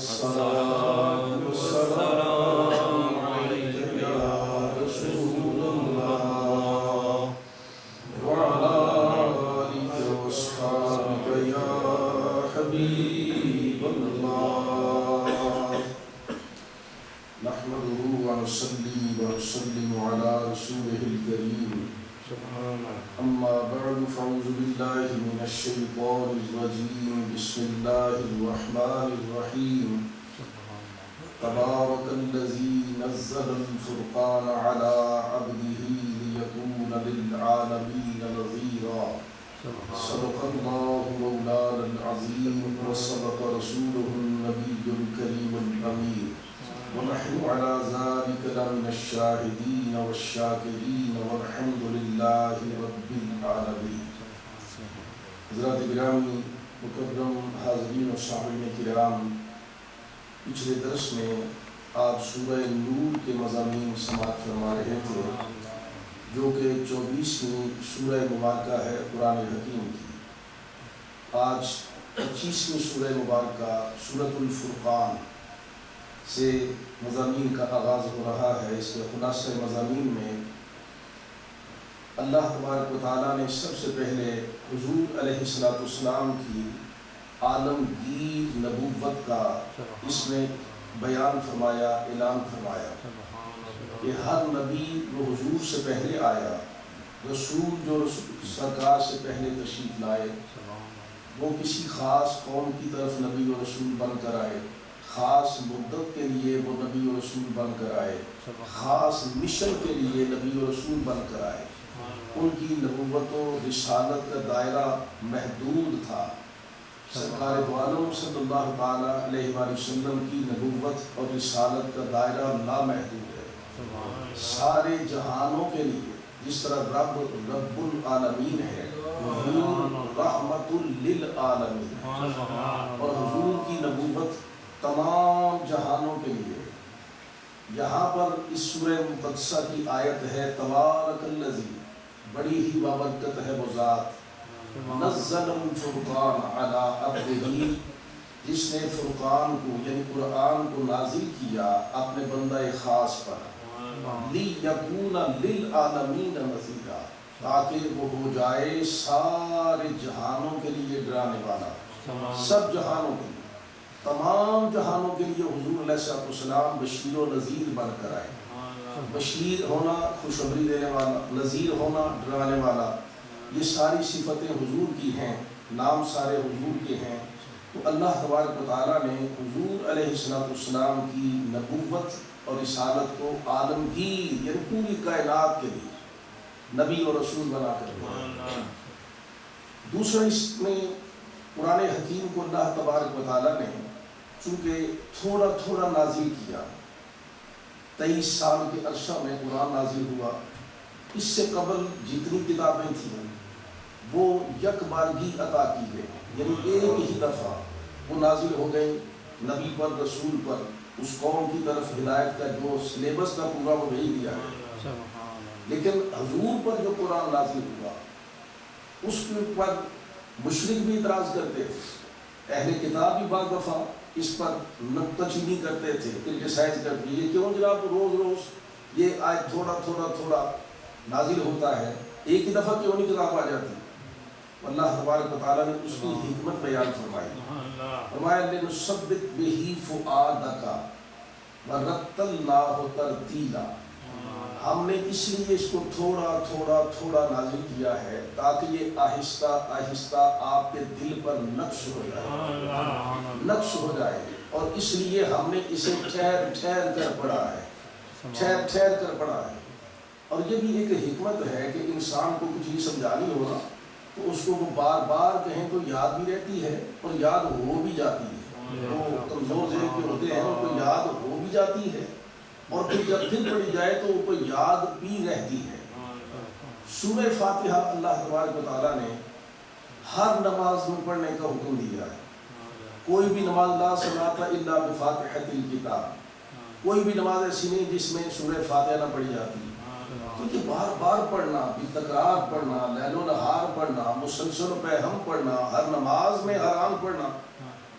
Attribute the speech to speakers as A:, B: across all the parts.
A: الصلاة والسلام عليك يا رسول الله وعلى آلك وأصحابك يا حبيب الله نحمده ونصلي ونسلم على رسوله الكريم أما بعد فأعوذ بالله من الشيطان الرجيم بسم الله الرحمن الرحيم تبارك الذي نزل الفرقان على عبده ليكون للعالمين نذيرا صدق الله مولانا العظيم وصدق رسوله النبي الكريم الأمين ونحن على ذلك لمن الشاهدين والشاكرين والحمد لله رب العالمين. حضرات گرامی مکرم حاضرین و سامعین کرام، پچھلے درس میں آپ سورہ نور کے مضامین سماعت فرما رہے تھے جو کہ 24ویں سورہ مبارکہ ہے قرآن حکیم کی. آج 25ویں سورہ مبارکہ سورۃ الفرقان سے مضامین کا آغاز ہو رہا ہے. اس کے خلاصہ مضامین میں اللہ تبارک و تعالیٰ نے سب سے پہلے حضور علیہ السلام کی عالمگیر نبوت کا اس میں بیان فرمایا، اعلان فرمایا کہ ہر نبی جو حضور سے پہلے آیا، رسول جو سرکار سے پہلے تشریف لائے، وہ کسی خاص قوم کی طرف نبی و رسول بن کر آئے، خاص مدت کے لیے وہ نبی و رسول بن کر آئے، خاص مشن کے لیے نبی و رسول بن کر آئے. ان کی نبوت و رسالت کا دائرہ محدود تھا. سرکار دو عالم صلی اللہ تعالیٰ علیہ وآلہ وسلم کی نبوت اور رسالت کا دائرہ لامحدود ہے. سارے جہانوں کے لیے جس طرح رب العالمین ہے، حضور رحمت للعالمین، اور حضور کی نبوت تمام جہانوں کے لیے. یہاں پر اس سورہ مقدسہ کی آیت ہے تبارک الذی، بڑی ہی بابرکت ہے وہ ذات، نزل الفرقان علی عبدہ، جس نے فرقان کو یعنی قرآن کو نازل کیا اپنے بندہ خاص پر، لیکون للعالمین نذیرا، تاکہ وہ ہو جائے سارے جہانوں کے لیے ڈرانے والا. سب جہانوں کے لیے، تمام جہانوں کے لیے حضور علیہ السلام بشیر و نذیر بن کر آئے. بشیر ہونا خوشخبری دینے والا، نذیر ہونا ڈرانے والا، یہ ساری صفتیں حضور کی ہیں، نام سارے حضور کے ہیں. تو اللہ تبارک و تعالیٰ نے حضور علیہ السلام کی نبوت اور رسالت کو عالمگیر یعنی پوری کائنات کے لیے نبی اور رسول بنا کر دیا. دوسرا اس میں قرآن حکیم کو اللہ تبارک و تعالیٰ نے چونکہ تھوڑا تھوڑا نازل کیا، 23 سال کے عرصہ میں قرآن نازل ہوا. اس سے قبل جتنی کتابیں تھیں وہ یک بارگی عطا کی گئی، یعنی ایک ہی دفعہ وہ نازل ہو گئی نبی پر، رسول پر. اس قوم کی طرف ہدایت کا جو سلیبس کا پورا وہ بھیج دیا ہے. لیکن حضور پر جو قرآن نازل ہوا اس کے پر مشرک بھی اعتراض کرتے تھے، اہل کتاب بھی بعض دفعہ اس پر نکتہ چینی کرتے تھے، کرٹیسائز کرتے، یہ کیوں جناب روز روز یہ آیت تھوڑا تھوڑا تھوڑا نازل ہوتا ہے، ایک ہی دفعہ کیوں نہیں کتاب آ جاتی. اللہ تبارک و تعالیٰ نے اس کی حکمت بیان فرمائی. فرمایا لنثبت بہ فؤادک ورتلناہ ترتیلا، ہم نے اس لیے اس کو تھوڑا تھوڑا تھوڑا نازل کیا ہے تاکہ یہ آہستہ آہستہ آپ کے دل پر نقش ہو جائے، نقش ہو جائے. اور اس لیے ہم نے اسے ٹھہر ٹھہر کر پڑھا ہے، ٹھہر ٹھہر کر پڑھا ہے. اور یہ بھی ایک حکمت ہے کہ انسان کو کچھ چیز سمجھانی ہونا تو اس کو وہ بار بار کہیں تو یاد بھی رہتی ہے اور یاد ہو بھی جاتی ہے. وہ کمزور ذہن کے ہوتے ہیں ان کو یاد ہو بھی جاتی ہے اور پھر جب پھر پڑھی جائے تو ان کو یاد بھی رہتی ہے. سورہ فاتحہ اللہ تبارک و تعالیٰ نے ہر نماز میں پڑھنے کا حکم دیا ہے. کوئی بھی نماز لا صلاۃ الا بفاتحۃ الکتاب، کوئی بھی نماز ایسی نہیں جس میں سورہ فاتحہ نہ پڑھی جاتی. کیونکہ بار بار پڑھنا، تکرار پڑھنا، لیل و نہار پڑھنا، مسلسل پہ ہم پڑھنا، ہر نماز میں ہر آن پڑھنا،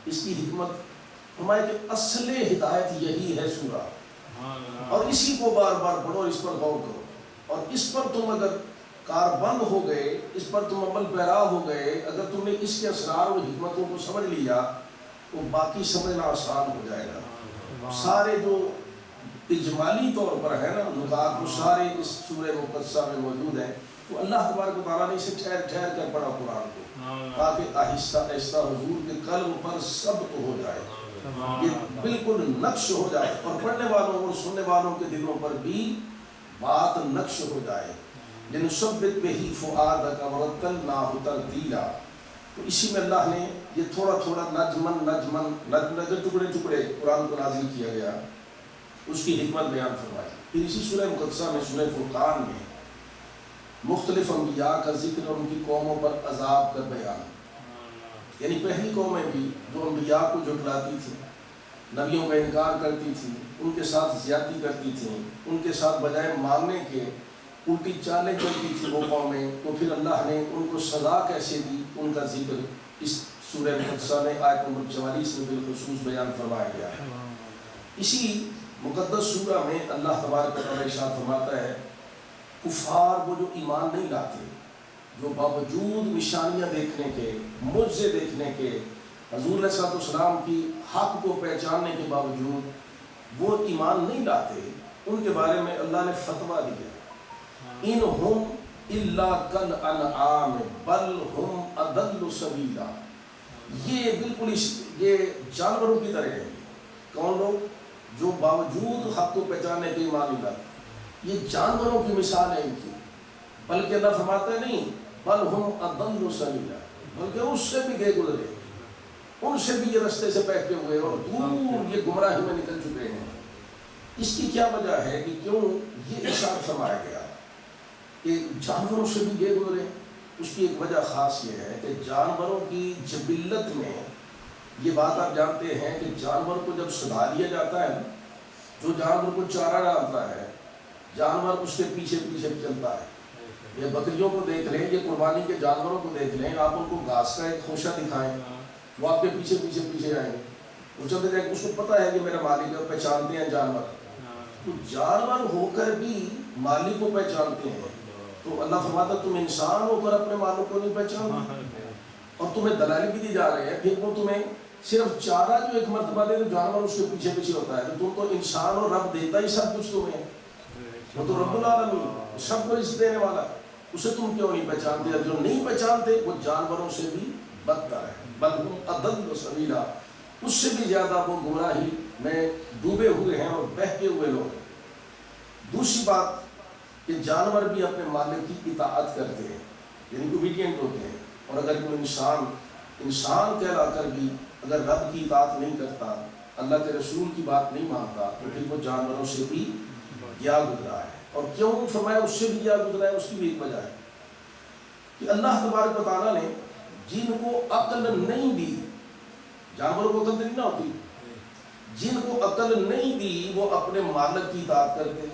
A: اس کی حکمت فرمایا کہ اصل ہدایت یہی ہے سورہ، اور اسی کو بار بار پڑھو اور اس پر غور کرو، اور اس پر تم اگر کاربند ہو گئے، اس پر تم عمل پیرا ہو گئے، اگر تم نے اس کے اسرار اور حکمتوں کو سمجھ لیا تو باقی سمجھنا آسان ہو جائے گا۔ سارے جو اجمالی طور پر ہے نا نکات وہ سارے اس سورہ مقدسہ میں موجود ہیں، تو اللہ تبارک و تعالیٰ نے اسے ٹھہر ٹھہر کر پڑھا قرآن کو، تاکہ آہستہ آہستہ حضور کے قلب پر ثبت ہو جائے، یہ بالکل نقش ہو جائے، اور پڑھنے والوں اور سننے والوں کے دلوں پر بھی بات نقش ہو جائے۔ لِنُثَبِّتَ بِهِ فُؤَادَكَ وَرَتَّلْنَاهُ تَرْتِيلًا۔ تو اسی میں اللہ نے یہ تھوڑا تھوڑا نجمن ٹکڑے ٹکڑے قرآن کو نازل کیا گیا، اس کی حکمت بیان فرمائی۔ پھر اسی سورہ مقدسہ میں سورہ فرقان میں مختلف انبیاء کا ذکر اور ان کی قوموں پر عذاب کا بیان، یعنی پہلی قومیں بھی جو انبیاء کو جھٹلاتی تھیں، نبیوں کا انکار کرتی تھیں، ان کے ساتھ زیادتی کرتی تھیں، ان کے ساتھ بجائے ماننے کے الٹی چالیں چلتی تھی وہ قومیں، تو پھر اللہ نے ان کو سزا کیسے دی ان کا ذکر اس سورہ مقدسہ میں آیت نمبر 44 میں بالخصوص بیان فرمایا گیا ہے۔ اسی مقدس سورہ میں اللہ تبارک و تعالیٰ ارشاد فرماتا ہے کفار وہ جو ایمان نہیں لاتے، جو باوجود نشانیاں دیکھنے کے، معجزے دیکھنے کے، حضور علیہ السلام کی حق کو پہچاننے کے باوجود وہ ایمان نہیں لاتے، ان کے بارے میں اللہ نے فتویٰ دیا، انہم الا کالانعام بل ہم اضل سبیلا، یہ بالکل یہ جانوروں کی طرح ہیں۔ کون لوگ؟ جو باوجود حق کو پہچاننے کے ایمان نہیں لاتے، یہ جانوروں کی مثال ہے ان کی، بلکہ اللہ فرماتا ہے نہیں بل ہم اضل سبیلا، بلکہ اس سے بھی گئے گزرے، ان سے بھی یہ رستے سے بہتے ہوئے اور دور یہ گمراہی میں نکل چکے ہیں۔ اس کی کیا وجہ ہے کہ کیوں یہ ارشاد فرمایا گیا کہ جانوروں سے بھی گئے گزرے؟ اس کی ایک وجہ خاص یہ ہے کہ جانوروں کی جبلت میں یہ بات آپ جانتے ہیں کہ جانور کو جب سدھا لیا جاتا ہے، جو جانور کو چارہ ڈالتا ہے جانور اس کے پیچھے پیچھے چلتا ہے۔ یہ بکریوں کو دیکھ لیں، یہ قربانی کے جانوروں کو دیکھ لیں، آپ ان کو گھاس کا ایک خوشہ دکھائیں وہ آپ کے پیچھے پیچھے پیچھے آئیں گے، وہ چلتے جائیں، اس کو پتہ ہے کہ میرا مالک ہے، پہچانتے ہیں جانور۔ تو جانور ہو کر بھی مالک کو پہچانتے ہیں، تو اللہ فرماتا تم انسان ہو کر اپنے مالک کو نہیں پہچانتے، اور تمہیں دلائل بھی دی جا رہے ہیں، پھر وہ تمہیں صرف چارہ جو ایک مرتبہ دے تو جانور اس کے پیچھے پیچھے ہوتا ہے، تو تم تو انسان اور رب دیتا ہی سب کچھ تمہیں، وہ تو رب العالمین سب کو رزق دینے والا، اسے تم کیوں نہیں پہچانتے؟ جو نہیں پہچانتے وہ جانوروں سے بھی بدتر ہے، بل ہم اضل سبیلا، اس سے بھی زیادہ وہ گمراہی میں ڈوبے ہوئے ہیں اور بہتے ہوئے لوگ ہیں۔ دوسری بات کہ جانور بھی اپنے مالک کی اطاعت کرتے ہیں، یعنی اوبیڈینٹ ہوتے ہیں، اور اگر کوئی انسان کہلا کر بھی اگر رب کی اطاعت نہیں کرتا، اللہ کے رسول کی بات نہیں مانتا، تو پھر وہ جانوروں سے بھی گیا گزرا ہے۔ اور کیوں فرمایا اس سے بھی گیا گزرا ہے؟ اس کی بھی ایک وجہ ہے کہ اللہ تبارک و تعالیٰ نے جن کو عقل نہیں دی، جانوروں کو عقل نہیں نہ ہوتی، جن کو عقل نہیں دی وہ اپنے مالک کی اطاعت کرتے،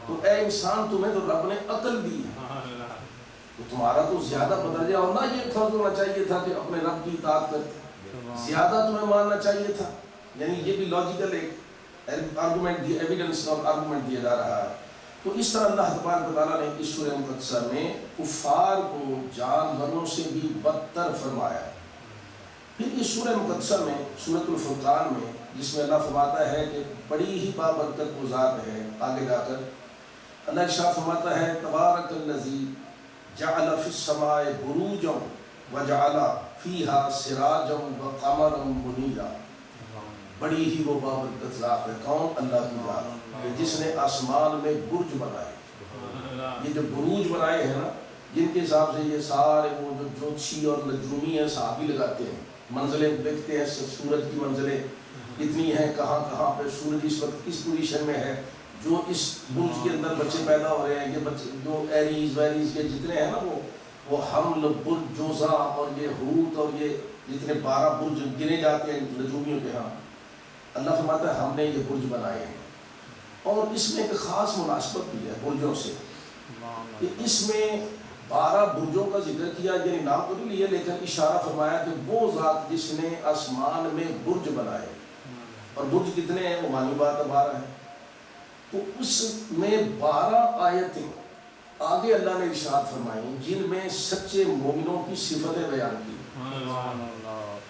A: تو اے انسان تمہیں تو رب نے عقل دی ہے، تو تمہارا تو زیادہ بدرجہ ہونا، یہ فرض ہونا چاہیے تھا کہ اپنے رب کی اطاعت کرتے، زیادہ تمہیں ماننا چاہیے تھا، یعنی یہ بھی لاجیکل ایک آرگومنٹ ایویڈنس اور آرگومنٹ دیا جا رہا ہے۔ تو اس طرح اللہ تبارک و تعالیٰ نے اس سورہ مقدسہ میں کفار کو جانوروں سے بھی بدتر فرمایا۔ پھر اس سورہ مقدسہ میں سورۃ الفرقان میں جس میں اللہ فرماتا ہے کہ بڑی ہی بابرکت وہ ذات ہے، آگے جا کر اللہ ارشاد فرماتا ہے تبارک الذی جعل فی السماء بروجا وجعل فیہا سراجا وقمرا منیرا، بڑی ہی وہ بابرکت ذات ہے، کون؟ اللہ کی ذات، جس نے آسمان میں برج بنائے۔ یہ جو بروج بنائے ہیں نا، جن کے حساب سے یہ سارے وہ جو جوتشی اور نجومی ہیں صحابی لگاتے ہیں، منزلیں دیکھتے ہیں، سورج کی منزلیں اتنی ہیں، کہاں کہاں پہ سورج اس وقت کس پوزیشن میں ہے، جو اس برج کے اندر بچے پیدا ہو رہے ہیں، یہ بچے جو ایریز ویریز کے جتنے ہیں نا وہ حمل، برج جوزا اور یہ حوت اور یہ جتنے 12 برج گنے جاتے ہیں نجومیوں کے ہاں، اللہ فرماتا ہے ہم نے یہ برج بنائے ہیں۔ اور اس میں ایک خاص مناسبت بھی ہے برجوں سے، کہ اس میں 12 برجوں کا ذکر کیا، یعنی نام تو نہیں لیا لیکن اشارہ فرمایا کہ وہ ذات جس نے آسمان میں برج بنائے، اور برج کتنے ہیں وہ مانی بات 12 ہے. تو اس میں 12 آیتیں آگے اللہ نے ارشاد فرمائی جن میں سچے مومنوں کی صفتیں بیان کی.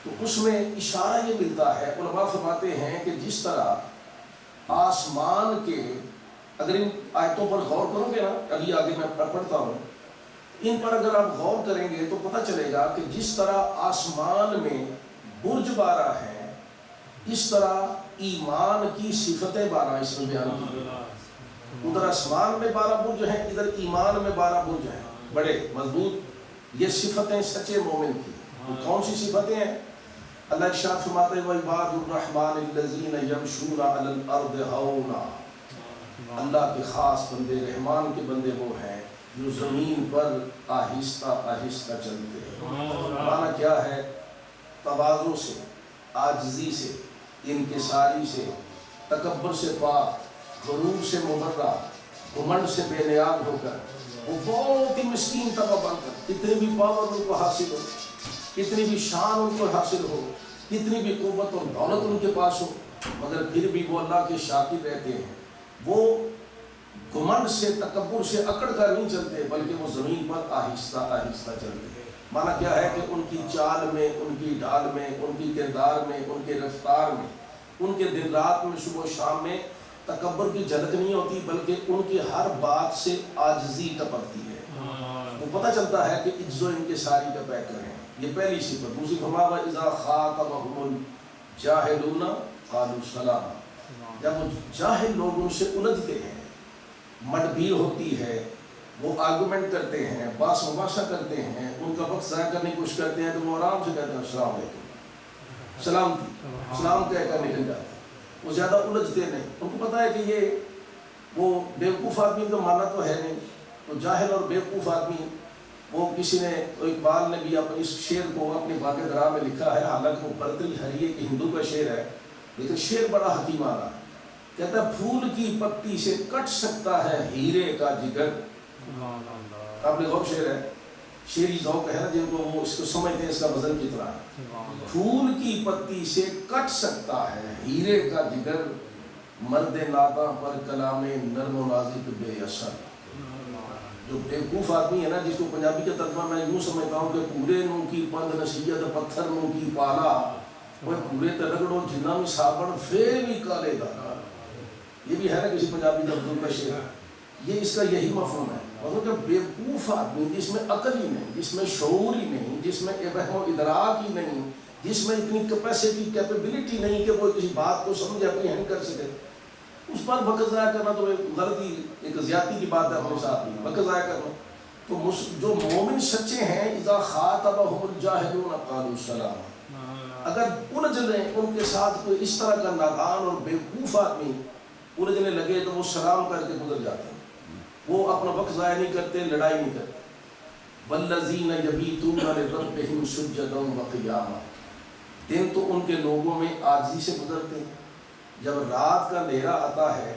A: تو اس میں اشارہ یہ ملتا ہے، علماء فرماتے ہیں کہ جس طرح آسمان کے، اگر ان آیتوں پر غور کرو گے نا، ابھی آگے میں پڑھتا ہوں، ان پر اگر آپ غور کریں گے تو پتہ چلے گا کہ جس طرح آسمان میں برج 12 ہیں، اس طرح ایمان کی صفتیں 12 اس میں بیان کی گئی. ادھر آسمان میں 12 برج ہیں، ادھر ایمان میں 12 برج ہیں بڑے مضبوط. یہ صفتیں سچے مومن کی. وہ کون سی صفتیں ہیں؟ اللہ ارشاد فرماتے ہیں وَعِبَادُ الرَّحْمَنِ الَّذِينَ يَمْشُونَ عَلَى الْأَرْضِ هَوْنًا. اللہ کے خاص بندے، رحمان کے بندے وہ ہیں جو زمین پر آہستہ آہستہ چلتے ہیں. معنی کیا ہے؟ تواضع سے، عاجزی سے، انکساری سے، تکبر سے پاک، غرور سے مبرہ، گھمنڈ سے بے نیاز ہو کر، وہ بہت ہی مسکین طبقہ بن کر، کتنی بھی پاور ان کو حاصل ہو، کتنی بھی شان ان کو حاصل ہو، کتنی بھی قوت اور دولت ان کے پاس ہو، مگر پھر بھی وہ اللہ کے شاکر رہتے ہیں. وہ گھمنڈ سے، تکبر سے اکڑ کر نہیں چلتے، بلکہ وہ زمین پر آہستہ آہستہ چلتے ہیں. معنی کیا ہے کہ ان کی چال میں، ان کی ڈھال میں، ان کی کردار میں، ان کے رفتار میں، ان کے دن رات میں، صبح و شام میں تکبر کی جھلک نہیں ہوتی، بلکہ ان کی ہر بات سے عاجزی ٹپکتی ہے. وہ پتہ چلتا ہے کہ عجز و انکساری کا پیکر ہیں. یہ پہلی صفت. دوسری فرمایا وَإِذَا خَاطَبَهُمُ الْجَاهِلُونَ قَالُوا سَلَامًا. جب وہ جاہل لوگ ان سے الجھتے ہیں، مڈبھیر ہوتی ہے، وہ آرگومنٹ کرتے ہیں، باس مباحثہ کرتے ہیں، ان کا وقت ضائع کرنے کی کوشش کرتے ہیں، تو وہ آرام سے کہتے ہیں السلام علیکم، سلامتی، سلام کہہ کر نکل جاتے ہیں. وہ زیادہ الجھتے نہیں. ان کو پتہ ہے کہ یہ وہ بیوقوف آدمی تو مانا تو ہے نہیں. تو جاہل اور بیوقوف آدمی، وہ کسی نے، اقبال نے بھی اپنے اس شعر کو اپنی باغ درا میں لکھا ہے، حالانکہ وہ برتری ہریے کہ ہندو کا شعر ہے، لیکن شعر بڑا حکیمانہ ہے. کہتا ہے پھول کی پتی سے کٹ سکتا ہے ہیرے کا جگر. آپ نے غور شعر ہے، شعری ذوق ہے نا جن کو، وہ اس کو سمجھتے ہیں اس کا وزن کتنا ہے. پھول کی پتی سے کٹ سکتا ہے ہیرے کا جگر، مرد ناداں پر کلام نرم و نازک بے اثر. جو بیوقوف آدمی ہے نا، جس کو پنجابی کا ترجمہ میں یوں سمجھتا ہوں کہ پورے نو کی پند نصیحت پتھر نو کی پالا، وہ پورے ترگڑو جنہ میں صابن پھر بھی کالے دانا. یہ بھی ہے نا کسی پنجابی لفظوں کا شعر. یہ اس کا یہی مفہوم ہے. مطلب کہ بیوقوف آدمی جس میں عقل ہی نہیں، جس میں شعور ہی نہیں، جس میں فہم و ادراک ہی نہیں، جس میں اتنی کیپیسٹی، کیپیبلٹی نہیں کہ وہ کسی بات کو سمجھ اپریہینڈ کر سکے، اس پر وقت ضائع کرنا تو ایک غلطی، ایک زیادتی کی بات ہے اپنے ساتھ بھی، وقت ضائع کرنا. تو جو مومن سچے ہیں اذا خاطبهم الجاہلون قالوا سلاما. اگر الجھ لیں ان کے ساتھ کوئی اس طرح کا نادان اور بیوقوف آدمی الجھنے لگے تو وہ سلام کر کے گزر جاتے ہیں. وہ اپنا وقت ضائع نہیں کرتے، لڑائی نہیں کرتے. والذین یبیتون لربہم سجدا وقیاما. دن تو ان کے لوگوں میں عاجزی سے گزرتے ہیں. جب رات کا اندھیرا آتا ہے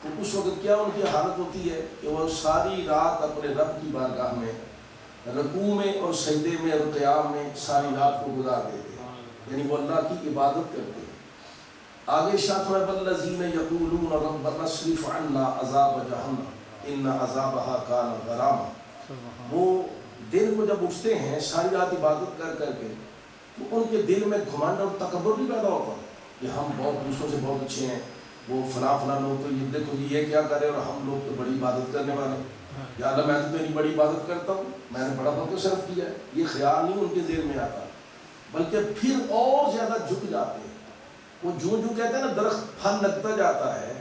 A: تو اس وقت کیا ان کی حالت ہوتی ہے کہ وہ ساری رات اپنے رب کی بارگاہ میں، رکوع میں اور سجدے میں اور قیام میں ساری رات کو گزار دیتے ہیں. یعنی وہ اللہ کی عبادت کرتے ہیں. آگے شاہ میں والذین یقولون ربنا اصرف عنا عذاب جہنم ان عذابها کان غراما. وہ دن کو جب اٹھتے ہیں ساری رات عبادت کر کر کے، تو ان کے دل میں گھمنڈ اور تکبر بھی پیدا ہوتا ہے کہ ہم بہت دوسروں سے بہت اچھے ہیں، وہ فلاں فلاں لوگ تو یہ دیکھو یہ کیا کرے اور ہم لوگ تو بڑی عبادت کرنے والے ہیں. یا اللہ میں تو اتنی بڑی عبادت کرتا ہوں، میں نے بڑا وقت صرف کیا ہے. یہ خیال نہیں ان کے ذہن میں آتا، بلکہ پھر اور زیادہ جھک جاتے ہیں. وہ جو کہتے ہیں نا درخت پھل لگتا جاتا ہے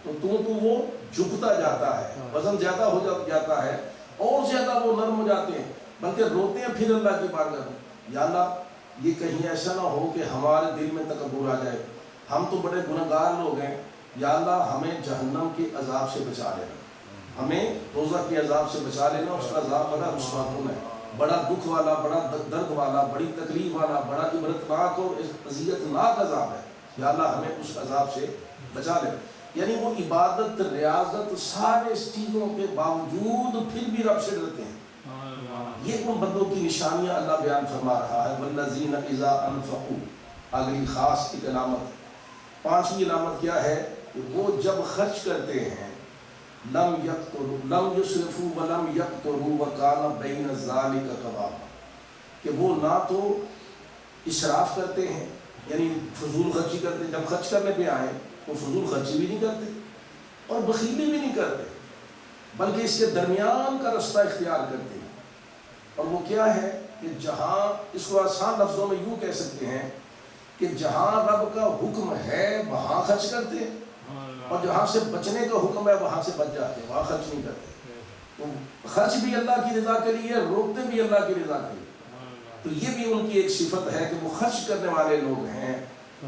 A: تو وہ جھکتا جاتا ہے، وزن زیادہ ہو جاتا ہے، اور زیادہ وہ نرم ہو جاتے ہیں، بلکہ روتے ہیں پھر اللہ کی بارگاہ میں. یا اللہ یہ کہیں ایسا نہ ہو کہ ہمارے دل میں تکبر آ جائے، ہم تو بڑے گنہگار لوگ ہیں، یا اللہ ہمیں جہنم کے عذاب سے بچا لینا، ہمیں دوزخ کے عذاب سے بچا لینا. اس کا عذاب بڑا رسواکن ہے، بڑا دکھ والا، بڑا درد والا، بڑی تکلیف والا، بڑا عبرتناک اور اذیت ناک عذاب ہے. یا اللہ ہمیں اس عذاب سے بچا لینا. یعنی وہ عبادت، ریاضت، سارے چیزوں کے باوجود پھر بھی رب سے ڈرتے ہیں. یہ ان بندوں کی نشانیاں اللہ بیان فرما رہا ہے. والذین اذا انفقوا، اگلی خاص ایک علامت. پانچویں علامت کیا ہے کہ وہ جب خرچ کرتے ہیں لم یسرفوا ولم یقتروا وکان بین ذلک قواما، کہ وہ نہ تو اسراف کرتے ہیں یعنی فضول خرچی کرتے ہیں، جب خرچ کرنے پہ آئیں تو فضول خرچی بھی نہیں کرتے اور بخیلی بھی نہیں کرتے، بلکہ اس کے درمیان کا رستہ اختیار کرتے ہیں۔ اور وہ کیا ہے کہ جہاں، اس کو آسان لفظوں میں یوں کہہ سکتے ہیں کہ جہاں رب کا حکم ہے وہاں خرچ کرتے ہیں، اور جہاں سے بچنے کا حکم ہے وہاں سے بچ جاتے ہیں، وہاں خرچ نہیں کرتے۔ تو خرچ بھی اللہ کی رضا کے لیے، روکتے بھی اللہ کی رضا کے لیے۔ تو یہ بھی ان کی ایک صفت ہے کہ وہ خرچ کرنے والے لوگ ہیں،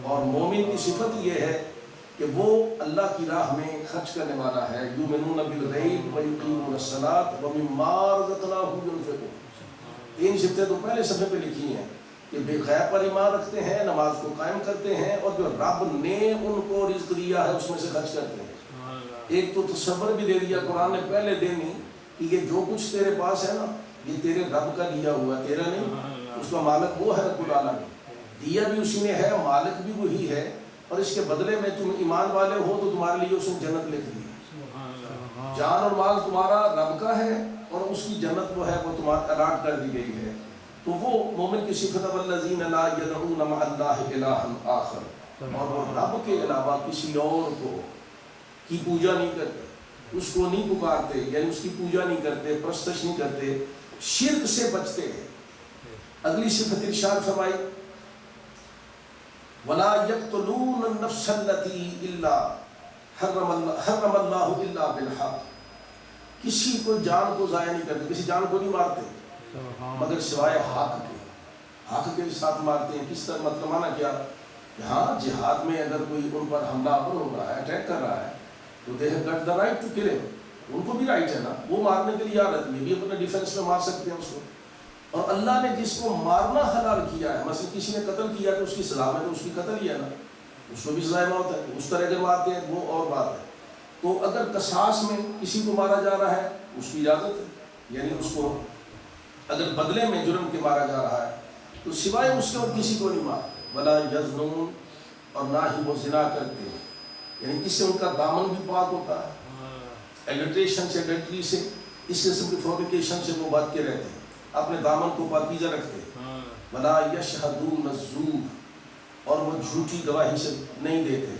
A: اور مومن کی صفت یہ ہے کہ وہ اللہ کی راہ میں خرچ کرنے والا ہے۔ یؤمنون بالغیب ویقیمون الصلاۃ ومما رزقناہم ينفقون۔ تین صفتیں تو پہلے صفحے پہ لکھی ہیں کہ بے غیب پر ایمان رکھتے ہیں، نماز کو قائم کرتے ہیں، اور جو رب نے ان کو رزق دیا ہے اس میں سے خرچ کرتے ہیں۔ ایک تو تصور بھی دے دیا قرآن نے پہلے دن ہی کہ یہ جو کچھ تیرے پاس ہے نا یہ تیرے رب کا دیا ہوا ہے، تیرا نہیں، اس کا مالک وہ ہے رب العالمین، دیا بھی اسی نے ہے، مالک بھی وہی ہے، اور اس کے بدلے میں تم ایمان والے ہو تو تمہارے لیے اس نے جنت لکھ دی۔ جان اور مال تمہارا رب کا ہے، اور اس کی جنت وہ ہے، وہ تمہارا الاٹ کر دی گئی ہے۔ تو وہ مومن کی صفت والذین لا یدعون مع اللہ الہا آخر، اور وہ رب کے علاوہ کسی اور کو کی پوجا نہیں کرتے، اس کو نہیں پکارتے، یعنی اس کی پوجا نہیں کرتے، پرستش نہیں کرتے، شرک سے بچتے ہیں۔ اگلی صفت ارشاد فرمائی ولا یقتلون النفس التي الا حرم اللہ الا بالحق، کسی کو جان کو ضائع نہیں کرتے، کسی جان کو نہیں مارتے مگر سوائے حق کے، حق کے ساتھ مارتے ہیں۔ کس طرح مطلب مانا کیا کہ ہاں جہاد میں اگر کوئی ان پر حملہ آور ہو رہا ہے، اٹیک کر رہا ہے تو they have got the right to kill him، ان کو بھی رائٹ ہے نا، وہ مارنے کے لیے عادت ہے، بھی اپنے ڈیفنس میں مار سکتے ہیں اس کو۔ اور اللہ نے جس کو مارنا حلال کیا ہے، مثلا کسی نے قتل کیا تو اس کی سزا میں تو اس کی قتل ہی ہے نا، اس کو بھی سزائے موت ہے، اس طرح اگر مارتے ہیں وہ اور بات ہے۔ تو اگر قصاص میں کسی کو مارا جا رہا ہے اس کی اجازت ہے، یعنی اس کو اگر بدلے میں جرم کے مارا جا رہا ہے تو سوائے اس کے اور کسی کو نہیں مارتے۔ ولا یزنون، اور نہ ہی وہ زنا کرتے ہیں، یعنی اس سے ان کا دامن بھی پاک ہوتا ہے، ایڈلٹریشن سے، ایڈلٹری سے، اس قسم کی فورنیکیشن سے وہ بچ کے رہتے ہیں، اپنے دامن کو پاکیزہ رکھتے ہیں۔ ولا یشہدون الزور، اور وہ جھوٹی گواہی سے نہیں دیتے،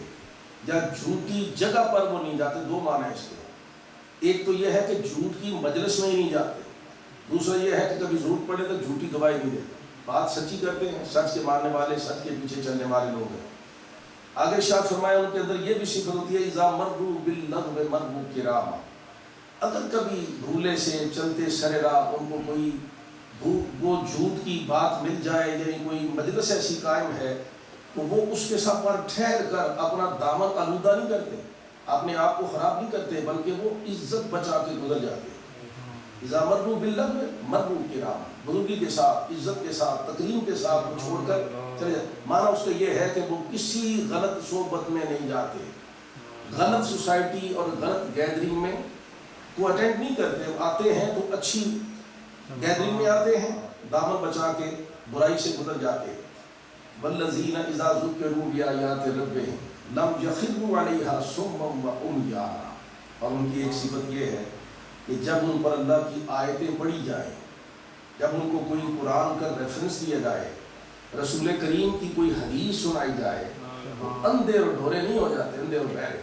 A: یا جھوٹی جگہ پر وہ نہیں جاتے۔ دو معنی ہے اس کے، ایک تو یہ ہے کہ جھوٹ کی مجلس میں ہی نہیں جاتے، دوسرا یہ ہے کہ کبھی ضرورت پڑے تو جھوٹی گواہی نہیں دیتے، بات سچی کرتے ہیں، سچ کے ماننے والے، سچ کے پیچھے چلنے والے لوگ ہیں۔ آگے ارشاد فرمایا ان کے اندر یہ بھی صفت ہوتی ہے اذا مروا باللغو مروا کراما، اگر کبھی بھولے سے چلتے سرے راہ ان کو کوئی وہ جھوٹ کی بات مل جائے، یعنی کوئی مجلس ایسی قائم ہے تو وہ اس کے ساتھ پر ٹھہر کر اپنا دامن آلودہ نہیں کرتے، اپنے آپ کو خراب نہیں کرتے، بلکہ وہ عزت بچا کے گزر جاتے ہیں۔ اذا مروا باللغو مروا کراما، بزرگی کے ساتھ، عزت کے ساتھ، تکریم کے ساتھ وہ چھوڑ کر چلے جاتے۔ معنی اس کا یہ ہے کہ وہ کسی غلط صحبت میں نہیں جاتے، غلط سوسائٹی اور غلط گیدرنگ میں کو اٹینڈ نہیں کرتے، آتے ہیں تو اچھی گیدرنگ میں آتے ہیں، دامن بچا کے برائی سے گزر جاتے ہیں۔ والذین اذا ذکروا بآیات ربہم لم یخروا علیہا صما وعمیانا، اور ان کی ایک صفت یہ ہے کہ جب ان پر اللہ کی آیتیں پڑھی جائیں، جب ان کو کوئی قرآن کا ریفرنس دیا جائے، رسول کریم کی کوئی حدیث سنائی جائے، وہ اندھے اور ڈھورے نہیں ہو جاتے، اندھے اور بہرے۔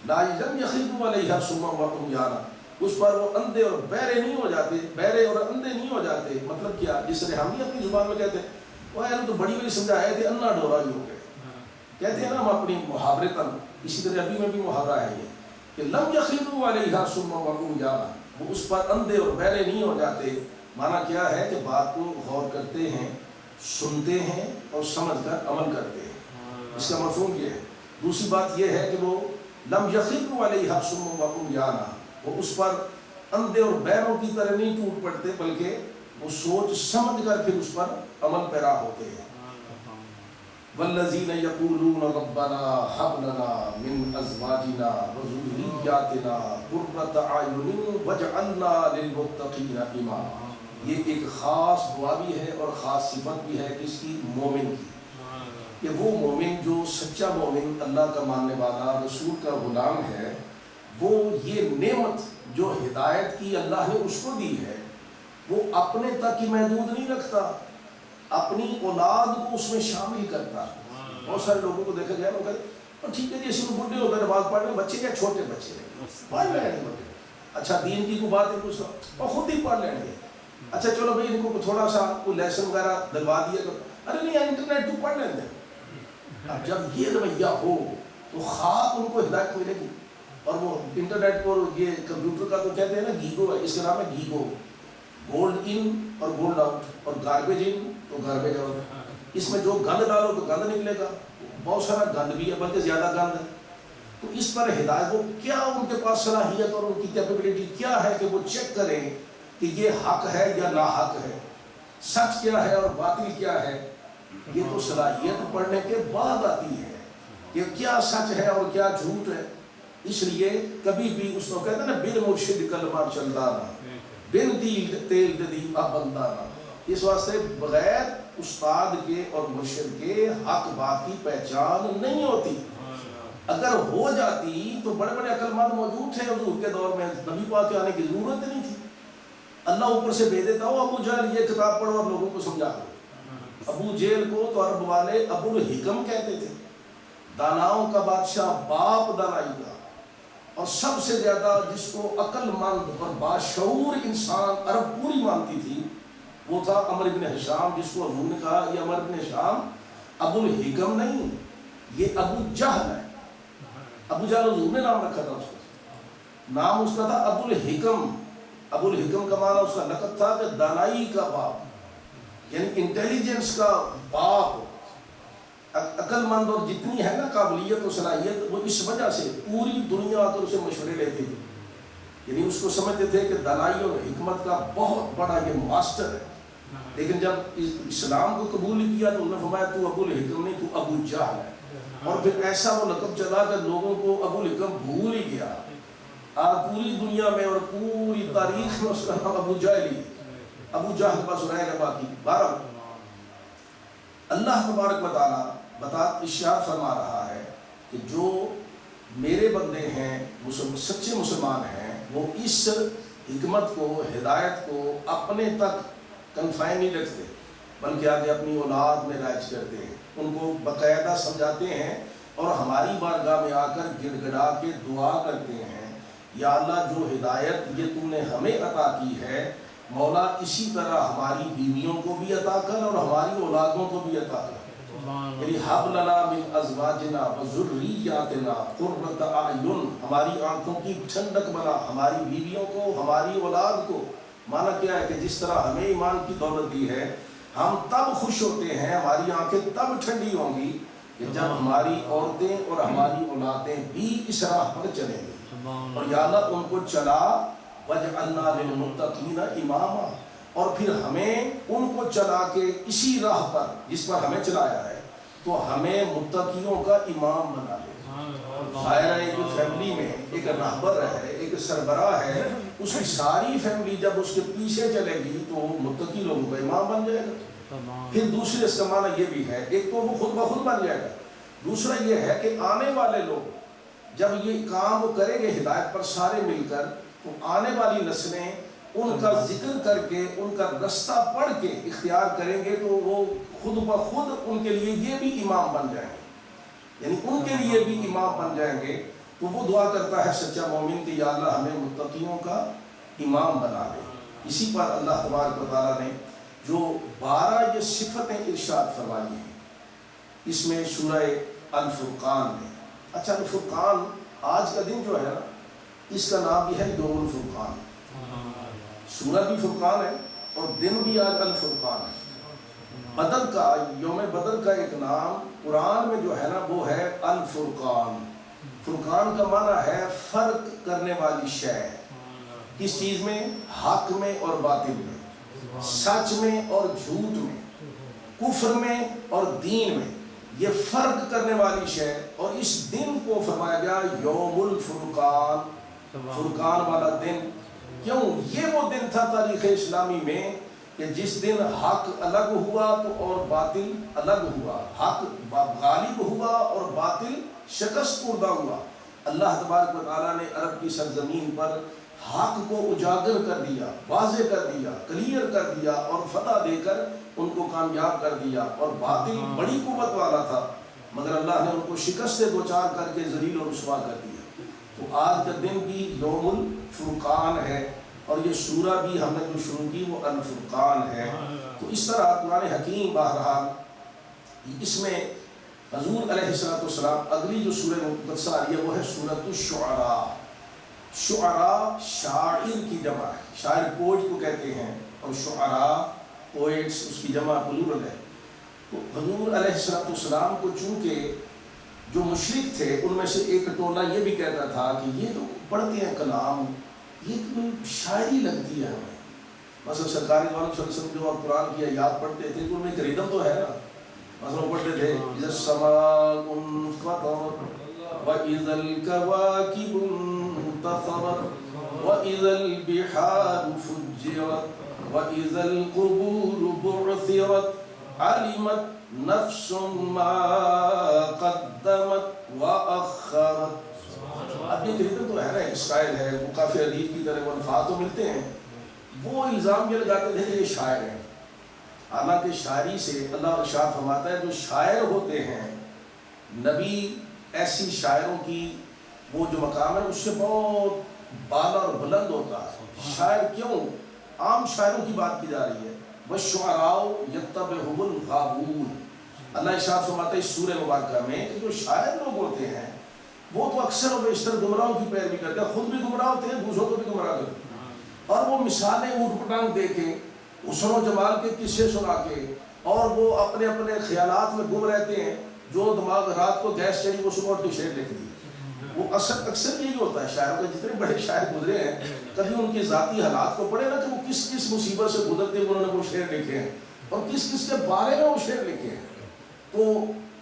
A: لا لم یخروا علیہا صما وعمیانا، اس پر وہ اندھے اور بہرے نہیں ہو جاتے، بہرے اور اندھے نہیں ہو جاتے۔ مطلب کیا، جس طرح ہم ہی اپنی زبان میں کہتے ہیں وہ یار تو بڑی بڑی سمجھائے تھے، انا ڈورا ہی ہو گئے، کہتے ہیں نا ہم اپنی محاورے تن، اسی طرح عربی میں بھی محاورہ ہے یہ کہ لم یخروا علیہا صما وعمیانا، وہ اس پر اندھے اور بہرے نہیں ہو جاتے۔ معنی کیا ہے کہ بات کو غور کرتے ہیں، سنتے ہیں اور سمجھ کر عمل کرتے ہیں، اس کا مفہوم یہ ہے۔ دوسری بات یہ ہے کہ وہ لم یخروا علیہا صما وعمیانا، وہ اس پر اندھے اور بہروں کی طرح نہیں ٹوٹ پڑتے، بلکہ وہ سوچ سمجھ کر پھر اس پر عمل پیرا ہوتے ہیں۔ والذین یقولون ربنا هب لنا من ازواجنا وذرریاتنا قرۃ اعین واجعلنا للمتقین اماما، یہ ایک خاص دعا بھی ہے اور خاص صفت بھی ہے کس کی، مومن کی۔ کہ وہ مومن جو سچا مومن اللہ کا ماننے والا رسول کا غلام ہے، وہ یہ نعمت جو ہدایت کی اللہ نے اس کو دی ہے وہ اپنے تک ہی محدود نہیں رکھتا، اپنی اولاد کو اس میں شامل کرتا۔ بہت سارے لوگوں کو دیکھا گیا، وہ کہتے ہیں ٹھیک ہے جی اسی میں بڈھے ہو گئے نماز پڑھ رہے بچے کیا چھوٹے بچے رہیں پڑھ لیں گے، اچھا دین کی کوئی بات ہے کچھ اور خود ہی پڑھ لیں گے، اچھا چلو بھائی ان کو تھوڑا سا کوئی لیسن وغیرہ دلوا دیا تو ارے نہیں انٹرنیٹ تو پڑھ لیں گے۔ اب جب یہ رویہ ہو تو خاک ان کو ہدایت ملے گی۔ اور وہ انٹرنیٹ پر یہ کمپیوٹر کا تو کہتے ہیں نا گیگو ہے، اس کا نام ہے گیگو، گولڈ ان اور گولڈ آؤٹ، اور گاربیج ان تو گاربیج آؤٹ۔ اس میں جو گند ڈالو تو گند نکلے گا، بہت سارا گند بھی ہے بلکہ زیادہ گند ہے۔ تو اس پر ہدایت وہ کیا ان کے پاس صلاحیت اور ان کی کیپیبلٹی کیا ہے کہ وہ چیک کریں کہ یہ حق ہے یا ناحق ہے، سچ کیا ہے اور باطل کیا ہے۔ یہ تو صلاحیت پڑھنے کے بعد آتی ہے کہ کیا سچ ہے اور کیا جھوٹ ہے۔ اس لیے کبھی بھی اس کو کہتے ہیں نا بن مرشد کلمہ چلدانا بن تیل دی بندانا، اس واسطے بغیر استاد کے اور مرشد کے حق بات کی پہچان نہیں ہوتی۔ اگر ہو جاتی تو بڑے بڑے عقل مند موجود تھے حضور کے دور میں، نبی پاک کے آنے کی ضرورت نہیں تھی، اللہ اوپر سے بھیج دیتا ہو ابو جہل یہ کتاب پڑھو اور لوگوں کو سمجھا دو۔ ابو جہل کو تو عرب والے ابو الحکم کہتے تھے، داناؤں کا بادشاہ، باپ دانائی کا، اور سب سے زیادہ جس کو عقل مند اور باشعور انسان عرب پوری مانتی تھی وہ تھا عمرو بن ہشام، جس کو حضور نے کہا یہ عمرو بن ہشام ابو الحکم نہیں، یہ ابو جہل ہے۔ ابو جہل حضور نے نام رکھا تھا اس کا، نام اس کا تھا ابو الحکم۔ ابو الحکم کا معنی اس کا لقب تھا کہ دانائی کا باپ، یعنی انٹیلیجنس کا باپ، عقل مند اور جتنی ہے نا قابلیت و صلاحیت وہ اس وجہ سے پوری دنیا آ کر اسے مشورے لیتی تھی، یعنی اس کو سمجھتے تھے کہ دانائی اور حکمت کا بہت بڑا یہ ماسٹر ہے۔ لیکن جب اسلام کو قبول کیا تو انہوں نے فرمایا تو ابو الحکم نہیں، تو ابو جہل ہے۔ اور پھر ایسا وہ لقب چلا کہ لوگوں کو ابو الحکم بھول ہی گیا، آج پوری دنیا میں اور پوری تاریخ میں اس کا نام ابو جہل ہی، ابو جہل بس رہ گیا باقی۔ بہرحال اللہ تبارک و تعالیٰ ارشاد فرما رہا ہے کہ جو میرے بندے ہیں سچے مسلمان ہیں وہ اس حکمت کو، ہدایت کو اپنے تک کنفائن نہیں رکھتے بلکہ آگے اپنی اولاد میں رائج کرتے ہیں، ان کو باقاعدہ سمجھاتے ہیں اور ہماری بارگاہ میں آ کر گڑ گڑا کے دعا کرتے ہیں، یا اللہ جو ہدایت یہ تم نے ہمیں عطا کی ہے مولا اسی طرح ہماری بیویوں کو بھی عطا کر اور ہماری اولادوں کو بھی عطا کر، یعنی حب لنا من ازواجنا و ذریاتنا قرۃ اعین، ہماری آنکھوں کی ٹھنڈک بنا ہماری بیویوں کو، ہماری اولاد کو۔ معنی کیا ہے کہ جس طرح ہمیں ایمان کی دولت دی ہے ہم تب خوش ہوتے ہیں، ہماری آنکھیں تب ٹھنڈی ہوں گی کہ جب ہماری عورتیں اور ہماری اولادیں بھی اس راہ پر چلیں گی، اور یا اللہ ان کو چلا وَجْعَلْنَا لِلْمُتَّقِينَ إِمَامًا، اور پھر ہمیں ان کو چلا کے اسی راہ پر جس پر ہمیں چلایا ہے تو ہمیں متقیوں کا امام بنا لے۔ ظاہر ہے ایک فیملی میں ایک رہبر ہے، ایک سربراہ ہے، اس کی ساری فیملی جب اس کے پیچھے چلے گی تو متقی لوگوں کا امام بن جائے گا۔ پھر دوسرے اس کا معنی یہ بھی ہے، ایک تو وہ خود بخود بن جائے گا، دوسرا یہ ہے کہ آنے والے لوگ جب یہ کام وہ کریں گے ہدایت پر سارے مل کر تو آنے والی نسلیں ان کا ذکر کر کے ان کا رستہ پڑھ کے اختیار کریں گے تو وہ خود بخود ان کے لیے یہ بھی امام بن جائیں گے، یعنی ان کے لیے بھی امام بن جائیں گے۔ تو وہ دعا کرتا ہے سچا مومن کہ یا اللہ ہمیں متقیوں کا امام بنا دے۔ اسی پر اللہ تبارک و تعالیٰ نے جو 12 یہ صفتیں ارشاد فرمائی ہیں اس میں سورہ الفرقان میں، اچھا الفرقان آج کا دن جو ہے نا اس کا نام بھی ہے یوم الفرقان، سورہ بھی فرقان ہے اور دن بھی آج الفرقان ہے۔ بدر کا، یوم بدر کا ایک نام قرآن میں جو ہے نا وہ ہے الفرقان۔ فرقان کا معنی ہے فرق کرنے والی شے، کس چیز میں؟ حق میں اور باطل میں، سچ میں اور جھوٹ میں، کفر میں اور دین میں، یہ فرق کرنے والی شے۔ اور اس دن کو فرمایا گیا یوم الفرقان، فرقان والا دن۔ کیوں؟ یہ وہ دن تھا تاریخ اسلامی میں کہ جس دن حق الگ ہوا تو اور باطل الگ ہوا، حق غالب ہوا اور باطل شکست خوردہ ہوا۔ اللہ تبارک و تعالیٰ نے عرب کی سرزمین پر حق کو اجاگر کر دیا، واضح کر دیا، کلیئر کر دیا اور فتح دے کر ان کو کامیاب کر دیا، اور باطل بڑی قوت والا تھا مگر اللہ نے ان کو شکست سے دوچار کر کے ذلیل اور رسوا کر دیا۔ تو آج کا دن بھی یوم الفرقان ہے، اور یہ سورہ بھی ہم نے جو شروع کی وہ الفرقان ہے۔ تو اس طرح قرآن حکیم بہرحال اس میں حضور علیہ السلام اگلی جو سورہ مقدسہ آ رہی ہے وہ ہے سورۃ الشعراء۔ شعراء شاعر کی جمع ہے، شاعر پوئٹ کو کہتے ہیں، اور شعراء پوئٹس اس کی جمع پلورل ہے۔ تو حضور علیہ السلام کو چونکہ جو مشرک تھے ان میں سے ایک ٹولہ یہ بھی کہتا تھا کہ یہ تو پڑھتے ہیں کلام، یہ کوئی شاعری لگتی ہے ہمیں۔ مثلا سرکار صلی اللہ علیہ وسلم جو قرآن کی آیات پڑھتے تھے تو ان میں ایک ریدم تو ہے نا، مثلا پڑھتے تھے اذا السماء انفطرت واذا الكواكب انتثرت واذا البحار فجرت واذا القبور بعثرت علمت نفس ما قدمت واخرت۔ اب یہ ریدم تو ہے نا، ایک اسٹائل ہے، وہ کافی ادیب کی طرح وہ الفاظ تو ملتے ہیں۔ وہ الزام یہ لگاتے تھے کہ یہ شاعر ہیں، حالانکہ شاعری سے اللہ ارشاد فرماتا ہے جو شاعر ہوتے ہیں، نبی ایسی شاعروں کی وہ جو مقام ہے اس سے بہت بالا اور بلند ہوتا ہے۔ شاعر کیوں؟ عام شاعروں کی بات کی جا رہی ہے۔ وَالشُّعَرَاءُ يَتَّبِعُهُمُ الْغَاوُونَ، اللہ ارشاد فرماتا ہے اس سورہ مبارکہ میں کہ جو شاعر لوگ ہوتے ہیں وہ تو اکثر و بیشتر گمراہوں کی پیروی کرتے ہیں، خود بھی گمراہ ہوتے ہیں، دوسروں کو بھی گمراہ کرتے ہیں، اور وہ مثالیں اوٹ پٹانگ دے کے، حسن و جمال کے قصے سنا کے، اور وہ اپنے اپنے خیالات میں گم رہتے ہیں۔ جو دماغ رات کو گیس چڑھی وہ صبح اٹھ کے شعر لکھ دی۔ وہ اکثر یہی ہوتا ہے شاعروں کا، جتنے بڑے شاعر گزرے ہیں کبھی ان کی ذاتی حالات کو پڑھے نا کہ وہ کس کس مصیبت سے گزرتے ہوئے انہوں نے وہ شعر لکھے ہیں، اور کس کس کے بارے میں وہ شعر لکھے ہیں، تو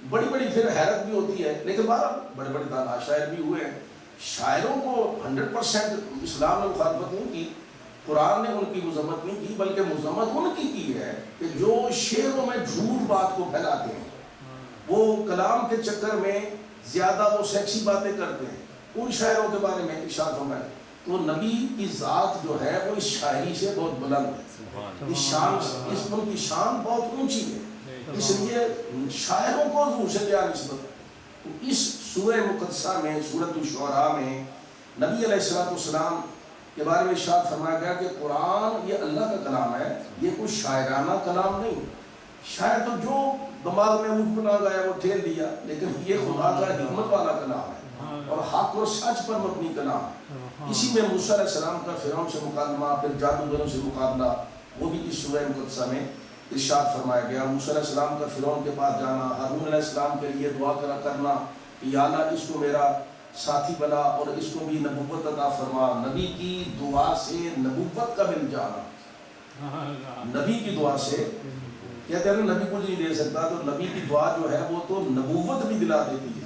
A: بڑی بڑی پھر حیرت بھی ہوتی ہے۔ لیکن بہرحال بڑے بڑے دانا شاعر بھی ہوئے ہیں۔ شاعروں کو 100% اسلام نے مخالفت نہیں کی، قرآن نے ان کی مذمت نہیں کی، بلکہ مذمت ان کی ہے کہ جو شعروں میں جھوٹ بات کو پھیلاتے ہیں، وہ کلام کے چکر میں زیادہ وہ سیکسی باتیں کرتے ہیں، ان شاعروں کے بارے میں ارشاد فرمایا۔ تو نبی کی ذات جو ہے وہ اس شاعری سے بہت بلند ہے، اس شان اس ان کی شان بہت اونچی ہے، اس لیے شاعروں کو حضور سے کیا نسبت۔ تو اس سورہ مقدسہ میں سورۃ الشعراء میں نبی علیہ السلام کے بارے میں ارشاد فرمایا گیا کہ قرآن یہ اللہ کا کلام ہے، یہ کوئی شاعرانہ کلام نہیں۔ شاعر تو جو دماغ میں اٹھ پٹا گیا وہ ٹھیل دیا، لیکن یہ خدا کا حکمت والا کلام ہے اور حق اور سچ پر مبنی کلام ہے۔ اسی میں موسیٰ علیہ السلام کا فرعون سے مکالمہ، پھر جادوگروں سے مقابلہ، وہ بھی اس سورہ مقدسہ میں ارشاد فرمایا گیا۔ موسیٰ علیہ السلام کا فرعون کے پاس جانا، ہارون علیہ السلام کے لیے دعا کرنا کہ یا اللہ اس کو میرا ساتھی بنا اور اس کو بھی نبوت عطا فرما۔ نبی کی دعا سے نبوت کا مل جانا، نبی کی دعا سے، کہتے ہیں نبی کچھ نہیں دے سکتا، تو نبی کی دعا جو ہے وہ تو نبوت بھی دلا دیتی ہے۔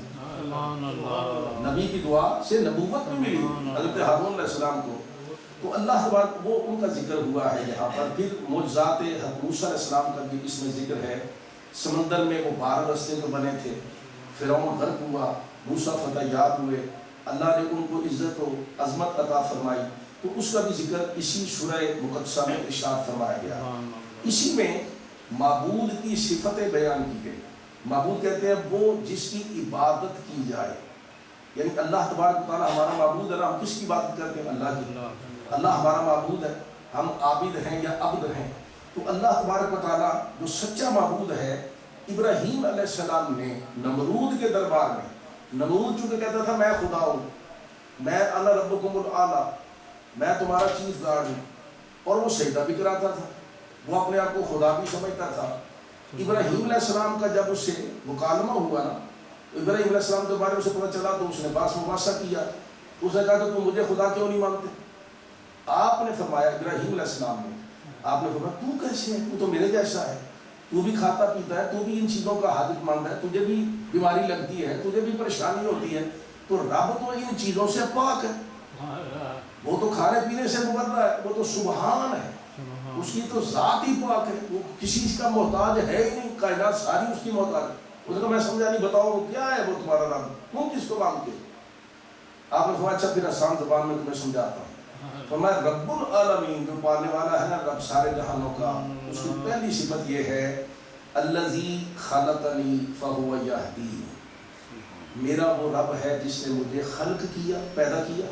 A: نبی کی دعا سے نبوت بھی ملی حضرت ہارون علیہ السلام کو۔ تو اللہ تبارک وہ ان کا ذکر ہوا ہے یہاں پر۔ پھر معجزات موسیٰ علیہ السلام کا بھی اس میں ذکر ہے۔ سمندر میں وہ 12 رستے جو بنے تھے، فرعون غرق ہوا، موسیٰ فتح یاب ہوئے، اللہ نے ان کو عزت و عظمت عطا فرمائی، تو اس کا بھی ذکر اسی سورہ مقدسہ میں ارشاد فرمایا گیا۔ اسی میں معبود کی صفتیں بیان کی گئی۔ معبود کہتے ہیں وہ جس کی عبادت کی جائے، یعنی اللہ تبارک تعالیٰ ہمارا معبود ہے نا، ہم کس کی عبادت کرتے ہیں؟ اللہ کی۔ اللہ ہمارا معبود ہے، ہم عابد ہیں یا عبد ہیں۔ تو اللہ تبارک و تعالیٰ جو سچا معبود ہے، ابراہیم علیہ السلام نے نمرود کے دربار میں، نمرود چونکہ کہتا تھا میں خدا ہوں، میں انا ربکم الاعلیٰ، میں تمہارا چیف گارڈ ہوں، اور وہ سجدہ بھی کراتا تھا، وہ اپنے آپ کو خدا بھی سمجھتا تھا۔ ابراہیم علیہ السلام کا جب اس سے مکالمہ ہوا نا، ابراہیم علیہ السلام کے بارے میں اسے پتہ چلا تو اس نے باس مباحثہ کیا۔ اس نے کہا کہ تم مجھے خدا کیوں نہیں مانتے؟ آپ نے فرمایا، ابراہیم علیہ السلام نے، آپ نے فرمایا تو کیسے ہے؟ تو تو میرے جیسا ہے، تو بھی کھاتا پیتا ہے، تو بھی ان چیزوں کا حاجت مانتا ہے، تجھے بھی بیماری لگتی ہے، تجھے بھی پریشانی ہوتی ہے، تو رب تو ان چیزوں سے پاک ہے، وہ تو کھانے پینے سے مبرہ ہے، وہ تو سبحان ہے۔ اس کی تو ذات ہی پاک ہے، وہ کسی چیز کا محتاج ہے ہی نہیں، کائنات ساری اس کی محتاج ہے۔ اس نے کہا میں سمجھا نہیں، بتاؤ وہ کیا ہے وہ تمہارا رب، تم کس کو مانگتے ہو؟ آپ نے فرمایا اچھا پھر آسان زبان میں تمہیں سمجھاتا ہوں۔ فرمایا رب العالمین جو پالنے والا ہے نا، رب سارے جہانوں کا، اس کی پہلی صفت یہ ہے الذی خلقنی فہو یہدین، میرا وہ رب ہے جس نے مجھے خلق کیا، پیدا کیا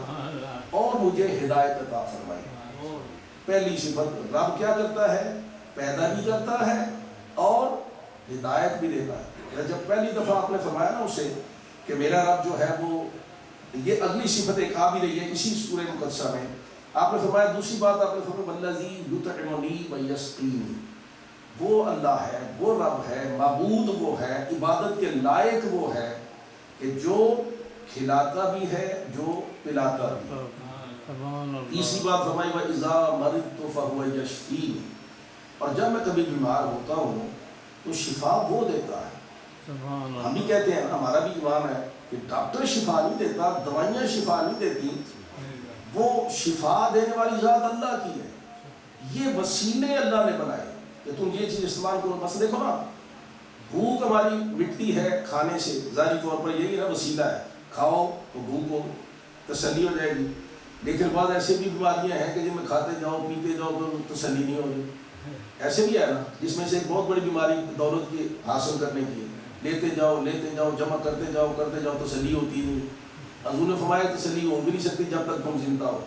A: اور مجھے ہدایت عطا فرمائی۔ پہلی صفت، رب کیا کرتا ہے؟ پیدا بھی کرتا ہے اور ہدایت بھی دیتا ہے۔ جب پہلی دفعہ آپ نے فرمایا نا اسے کہ میرا رب جو ہے وہ، یہ اگلی صفت ایک آ بھی رہی ہے اسی سورہ مقدسہ میں۔ آپ نے فرمایا دوسری بات، آپ نے فرمایا والذی یطعمنی ویسقینی، وہ اللہ ہے، وہ رب ہے، معبود وہ ہے، عبادت کے لائق وہ ہے کہ جو کھلاتا بھی ہے، جو پلاتا بھی ہے۔ تیسری بات فرمائی وَإِذَا مَرِضْتُ فَهُوَ يَشْفِينِ، اور جب میں کبھی بیمار ہوتا ہوں تو شفا وہ دیتا ہے۔ ہم بھی کہتے ہیں، ہمارا بھی ایمان ہے کہ ڈاکٹر شفا نہیں دیتا، دوائیاں شفا نہیں دیتی، وہ شفا دینے والی ذات اللہ کی ہے۔ یہ وسیلے اللہ نے بنائے کہ تم یہ چیز استعمال کرو۔ بس دیکھو نا، بھوک ہماری مٹتی ہے کھانے سے، ظاہری طور پر یہی نا وسیلہ ہے، کھاؤ تو بھوک کو تسلی ہو جائے گی۔ لیکن بعض ایسے بھی بیماریاں ہیں کہ جن میں کھاتے جاؤ پیتے جاؤ تو تسلی نہیں ہوگی، ایسے بھی ہے نا، جس میں سے ایک بہت بڑی بیماری دولت کی حاصل کرنے کی ہے، لیتے جاؤ جمع کرتے جاؤ تسلی ہوتی نہیں۔ حضور نے فرمایا تسلی ہو بھی نہیں سکتی جب تک تم زندہ ہو،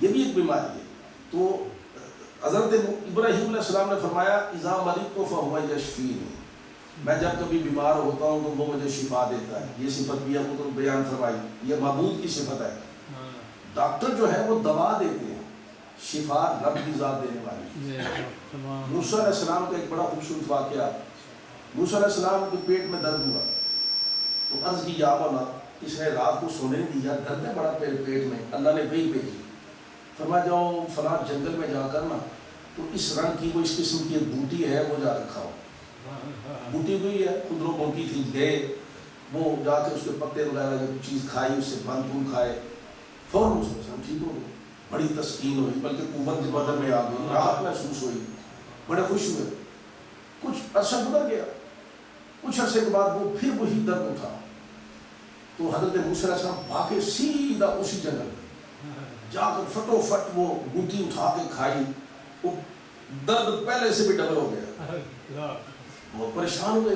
A: یہ بھی ایک بیماری ہے۔ تو حضرت ابراہیم علیہ السلام نے فرمایا اذا مرضت فهو یشفینی، میں جب کبھی بیمار ہوتا ہوں تو وہ مجھے شفا دیتا ہے۔ یہ صفت بھی آپ کو بیان فرمائی، یہ معبود کی صفت ہے۔ ڈاکٹر جو ہے وہ دوا دیتے ہیں، شفا رب کی ذات دینے والی۔ موسیٰ علیہ السلام کا ایک بڑا خوبصورت واقعہ، موسیٰ علیہ السلام کے پیٹ میں درد ہوا تو عرض کی یا مولا، اس نے رات کو سونے نہیں دیا، درد ہے بڑا پیٹ میں۔ اللہ نے وحی بھیجی، فرمایا جاؤ فلاں جنگل میں جا کر نا تو اس رنگ کی وہ اس قسم کی ایک بوٹی ہے وہ جا کر کھاؤ۔ بوٹی ہوئی ہے، خودرو بوٹی تھی، گئے وہ جا کے اس کے پتے وغیرہ جو چیز کھائی، اس سے بند بون کھائے، فوراً مسلم ٹھیک ہو گئے، بڑی تسکین ہوئی، بلکہ قوت بدن میں آ گئی، راحت محسوس ہوئی، بڑے خوش ہوئے۔ کچھ عرصہ گزر گیا، کچھ عرصے کے بعد وہ پھر وہی درد اٹھا تو حضرت موسیٰ علیہ السلام بھاگے سیدھا اسی جنگل جا کر فٹو فٹ وہ بوٹی اٹھا کے کھائی، وہ درد پہلے سے بھی ڈبل ہو گیا۔ وہ پریشان ہوئے،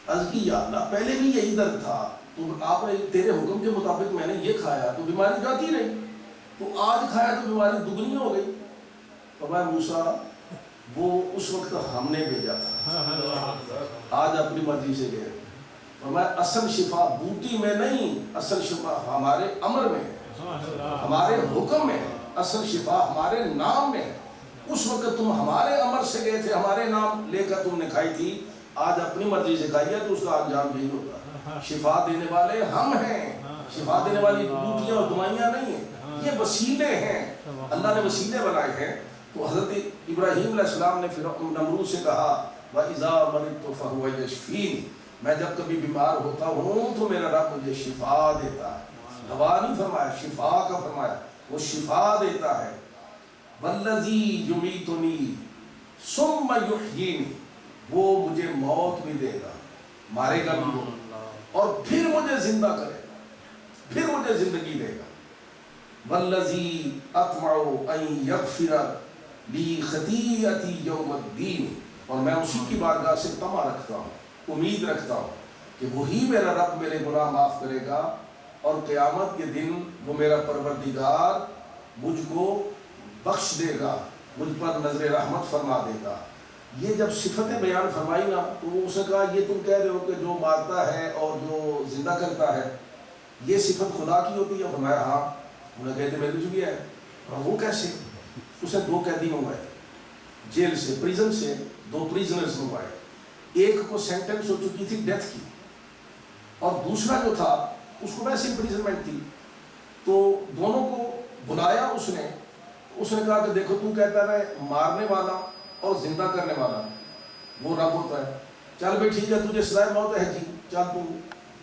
A: عرض کی یا اللہ پہلے بھی یہی درد تھا، تو آپ نے تیرے حکم کے مطابق میں نے یہ کھایا تو بیماری جاتی رہی، تو آج کھایا تو بیماری دگنی ہو گئی۔ فرمایا موسیٰ وہ اس وقت ہم نے بھیجا تھا، آج اپنی مرضی سے گئے۔ فرمایا اصل شفا بوٹی میں نہیں، اصل شفا ہمارے امر میں ہے، ہمارے حکم میں ہے، اصل شفا ہمارے نام میں ہے۔ اس وقت تم ہمارے امر سے گئے تھے، ہمارے نام لے کر تم نے کھائی تھی، آج اپنی مرضی سے کھائی ہے تو اس کا انجام یہی ہوتا ہے۔ شفا دینے والے ہم ہیں، شفا دینے والی بوٹیاں اور دوائیاں نہیں ہیں، یہ وسیلے ہیں، اللہ نے وسیلے بنائے ہیں۔ تو حضرت ابراہیم علیہ السلام نے پھر نمرود سے کہا وَإِذَا مَرِضْتُ فَهُوَ يَشْفِينِ، میں جب کبھی بیمار ہوتا ہوں تو میرا رب مجھے شفا دیتا ہے، دوا نہیں فرمایا، شفا کا فرمایا، وہ شفا دیتا ہے۔ وَالَّذِي يُمِيتُنِي ثُمَّ يُحْيِينِ، وہ مجھے موت بھی دے گا، مارے گا بھی وہ، اور پھر مجھے زندہ کرے گا، پھر مجھے زندگی دے گا۔ وَالَّذِي أَطْمَعُ أَن يَغْفِرَ لِي خَطِيئَتِي يَوْمَ الدِّينِ، اور میں اسی کی بارگاہ سے طمع رکھتا ہوں، امید رکھتا ہوں کہ وہی میرا رب میرے گناہ معاف کرے گا، اور قیامت کے دن وہ میرا پروردگار مجھ کو بخش دے گا، مجھ پر نظر رحمت فرما دے گا۔ یہ جب صفتیں بیان فرمائی نا تو وہ اسے کہا یہ تم کہہ رہے ہو کہ جو مارتا ہے اور جو زندہ کرتا ہے یہ صفت خدا کی ہوتی ہے؟ فرمایا ہاں۔ انہیں کہتے میرے کچھ بھی ہے، اور وہ کیسے؟ اسے دو قیدی منگوائے جیل سے، پریزن سے دو پریزنرز منگوائے، ایک کو سینٹنس ہو چکی تھی ڈیتھ کی، اور دوسرا جو تھا اس کو ویسے امپریزنمنٹ تھی، تو دونوں کو بلایا اس نے کہا کہ دیکھو تو کہتا ہے مارنے والا اور زندہ کرنے والا وہ رب ہوتا ہے، چل بھائی ٹھیک ہے تجھے سزائے موت ہے جی، چل تو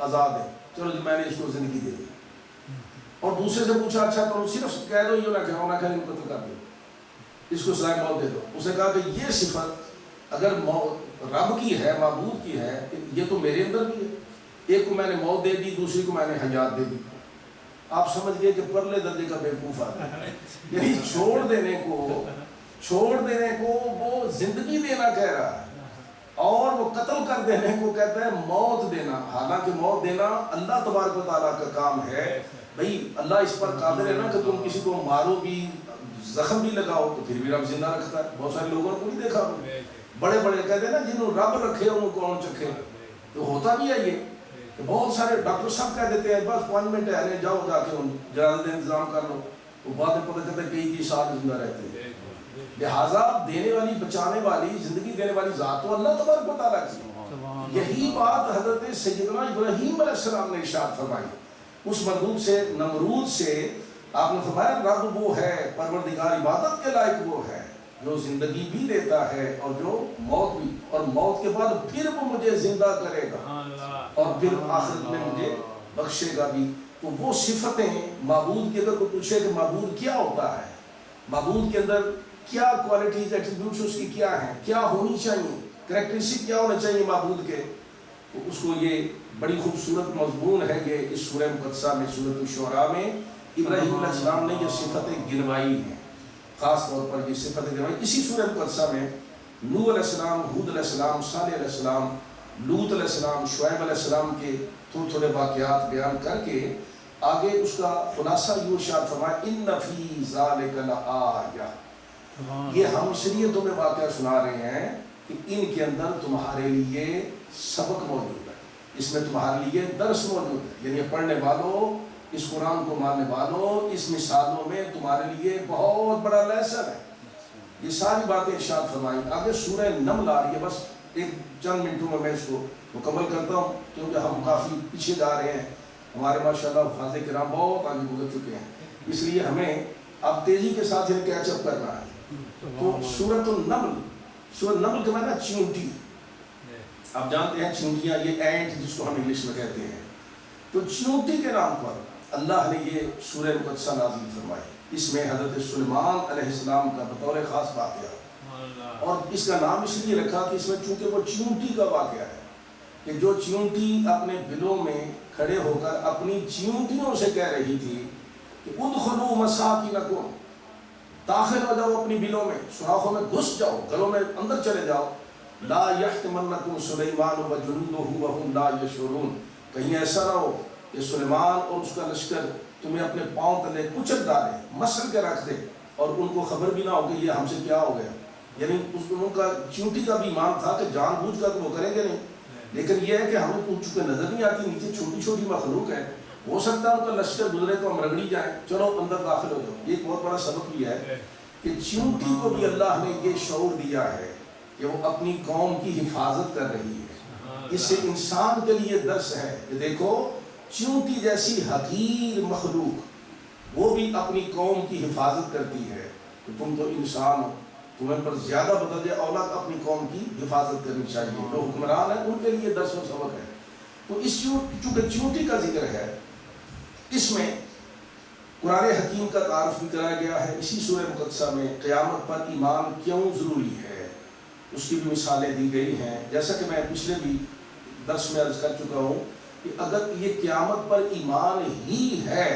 A: آزاد ہے، چلو جی میں نے اس کو زندگی دے دی۔ اور دوسرے سے پوچھا اچھا تو صرف کہہ دو یہ نہ کہو، نہ کہہ ان کو قتل کر دو۔ اس کو سزائے موت دے دو. اس نے کہا کہ یہ صفت اگر رب کی ہے، معبود کی ہے، یہ تو میرے اندر بھی ہے. ایک کو میں نے موت دے دی، دوسری کو میں نے حیات دے دی. آپ سمجھ گئے کہ پرلے درجے کا بیوقوف آدمی ہے. یعنی چھوڑ دینے کو وہ زندگی دینا کہہ رہا ہے، اور وہ قتل کر دینے کو کہتا ہے موت دینا. حالانکہ موت دینا اللہ تبارک و تعالیٰ کا کام ہے. بھئی اللہ اس پر قادر ہے نا کہ تم کسی کو مارو بھی، زخم بھی لگاؤ تو پھر بھی رب زندہ رکھتا ہے. بہت سارے لوگوں کو نہیں دیکھا، بڑے بڑے کہتے ہیں نا جنہوں رب رکھے ان کو کون چکھے. تو ہوتا بھی ہے یہ. بہت سارے ڈاکٹر صاحب کہہ دیتے ہیں بس اپوائنٹمنٹ ہے، جاؤ جا کے جنازے کا انتظام کر لو. وہ بعد میں پتہ چلتا ہے کئی سال زندہ رہتے ہیں. لہٰذا دینے والی، بچانے والی، زندگی دینے والی ذات تو اللہ تبارک و تعالیٰ کی. یہی بات حضرت سیدنا ابراہیم علیہ السلام نے ارشاد فرمائی. اس مردود سے، نمرود سے آپ نے فرمایا رب وہ ہے، پروردگار عبادت کے لائق وہ ہے جو زندگی بھی دیتا ہے اور جو موت بھی، اور موت کے بعد پھر وہ مجھے زندہ کرے گا اور پھر آخرت میں مجھے بخشے گا بھی. تو وہ صفتیں معبود کی، اگر کوئی پوچھے کہ معبود کیا ہوتا ہے، معبود کے اندر کیا کوالٹیز، ایٹریبیوٹس اس کی کیا ہیں، کیا ہونی چاہیے، کریکٹرسٹک کیا ہونے چاہیے معبود کے، تو اس کو یہ بڑی خوبصورت مضمون ہے یہ اس سورہ مقدسہ میں، سورۃ الشعراء میں ابراہیم علیہ السلام نے یہ صفتیں گنوائی ہیں. خاص طور پر یہ صفتیں گنوائی اسی سورہ مقدسہ میں. نوح علیہ السلام، ہود علیہ السلام، صالح علیہ السلام، لوط علیہ السلام، شعیب علیہ السلام کے تھوڑے واقعات بیان کر کے آگے اس کا خلاصہ یہ ارشاد فرمایا ان فی ذالک لآیہ. یہ ہم اس لیے تمہیں واقعہ سنا رہے ہیں کہ ان کے اندر تمہارے لیے سبق موجود ہے، اس میں تمہارے لیے درس موجود ہے. یعنی پڑھنے والوں، اس قرآن کو ماننے والوں، اس مثالوں میں تمہارے لیے بہت بڑا لیسن ہے. یہ ساری باتیں ارشاد فرمائی. آگے سورہ نمل آ رہی ہے، بس ایک چند منٹوں میں اس کو مکمل کرتا ہوں کیونکہ ہم کافی پیچھے جا رہے ہیں. ہمارے ماشاءاللہ حفاظ کرام بہت آگے گزر چکے ہیں، اس لیے ہمیں اب تیزی کے ساتھ انہیں کیچ اپ کرنا ہے. تو سورۃ النمل، سورۃ نمل کے معنی چیونٹی. آپ جانتے ہیں چیونٹیاں، یہ اینٹ جس کو ہم انگلش میں کہتے ہیں. تو چیونٹی کے نام پر اللہ نے یہ سورہ مقدسہ نازل فرمائی. اس میں حضرت سلیمان علیہ السلام کا بطور خاص واقعہ، اور اس کا نام اس لیے رکھا کہ اس میں چونکہ وہ چیونٹی کا واقعہ ہے کہ جو چیونٹی اپنے بلوں میں کھڑے ہو کر اپنی چیونٹیوں سے کہہ رہی تھی کہ ادخلوا مساکنکم، داخل ہو جاؤ اپنی بلوں میں، سوراخوں میں گھس جاؤ، گھروں میں اندر چلے جاؤ. لا یحطمنکم سلیمان وجنودہ وہم لا یشعرون. کہیں ایسا نہ ہو کہ سلیمان اور اس کا لشکر تمہیں اپنے پاؤں تلے کچل ڈالے، مسل کے رکھ دے، اور ان کو خبر بھی نہ ہو کہ یہ ہم سے کیا ہو گیا. یعنی ان کا چیونٹی کا بھی ایمان تھا کہ جان بوجھ کر وہ کریں گے نہیں، لیکن یہ ہے کہ ہمیں چونکہ نظر نہیں آتی، نیچے چھوٹی چھوٹی مخلوق ہے، ہو سکتا ہے ان کا لشکر گزرے تو ہم رگڑی جائیں، چلو اندر داخل ہو جاؤ. یہ ایک بہت بڑا سبق بھی ہے کہ چیونٹی کو بھی اللہ نے یہ شعور دیا ہے کہ وہ اپنی قوم کی حفاظت کر رہی ہے. اس سے انسان کے لیے درس ہے کہ دیکھو چیونٹی جیسی حقیر مخلوق وہ بھی اپنی قوم کی حفاظت کرتی ہے، تو تم تو انسان ہو، تمہیں پر زیادہ بدرجہ اولاد اپنی قوم کی حفاظت کرنی چاہیے. جو حکمران ہیں ان کے لیے درس و سبق ہے. تو اس چونکہ چیونٹی کا ذکر ہے، اس میں قرآن حکیم کا تعارف بھی کرایا گیا ہے. اسی سورہ مقدسہ میں قیامت پر ایمان کیوں ضروری ہے اس کی بھی مثالیں دی گئی ہیں. جیسا کہ میں پچھلے بھی درس میں عرض کر چکا ہوں کہ اگر یہ قیامت پر ایمان ہی ہے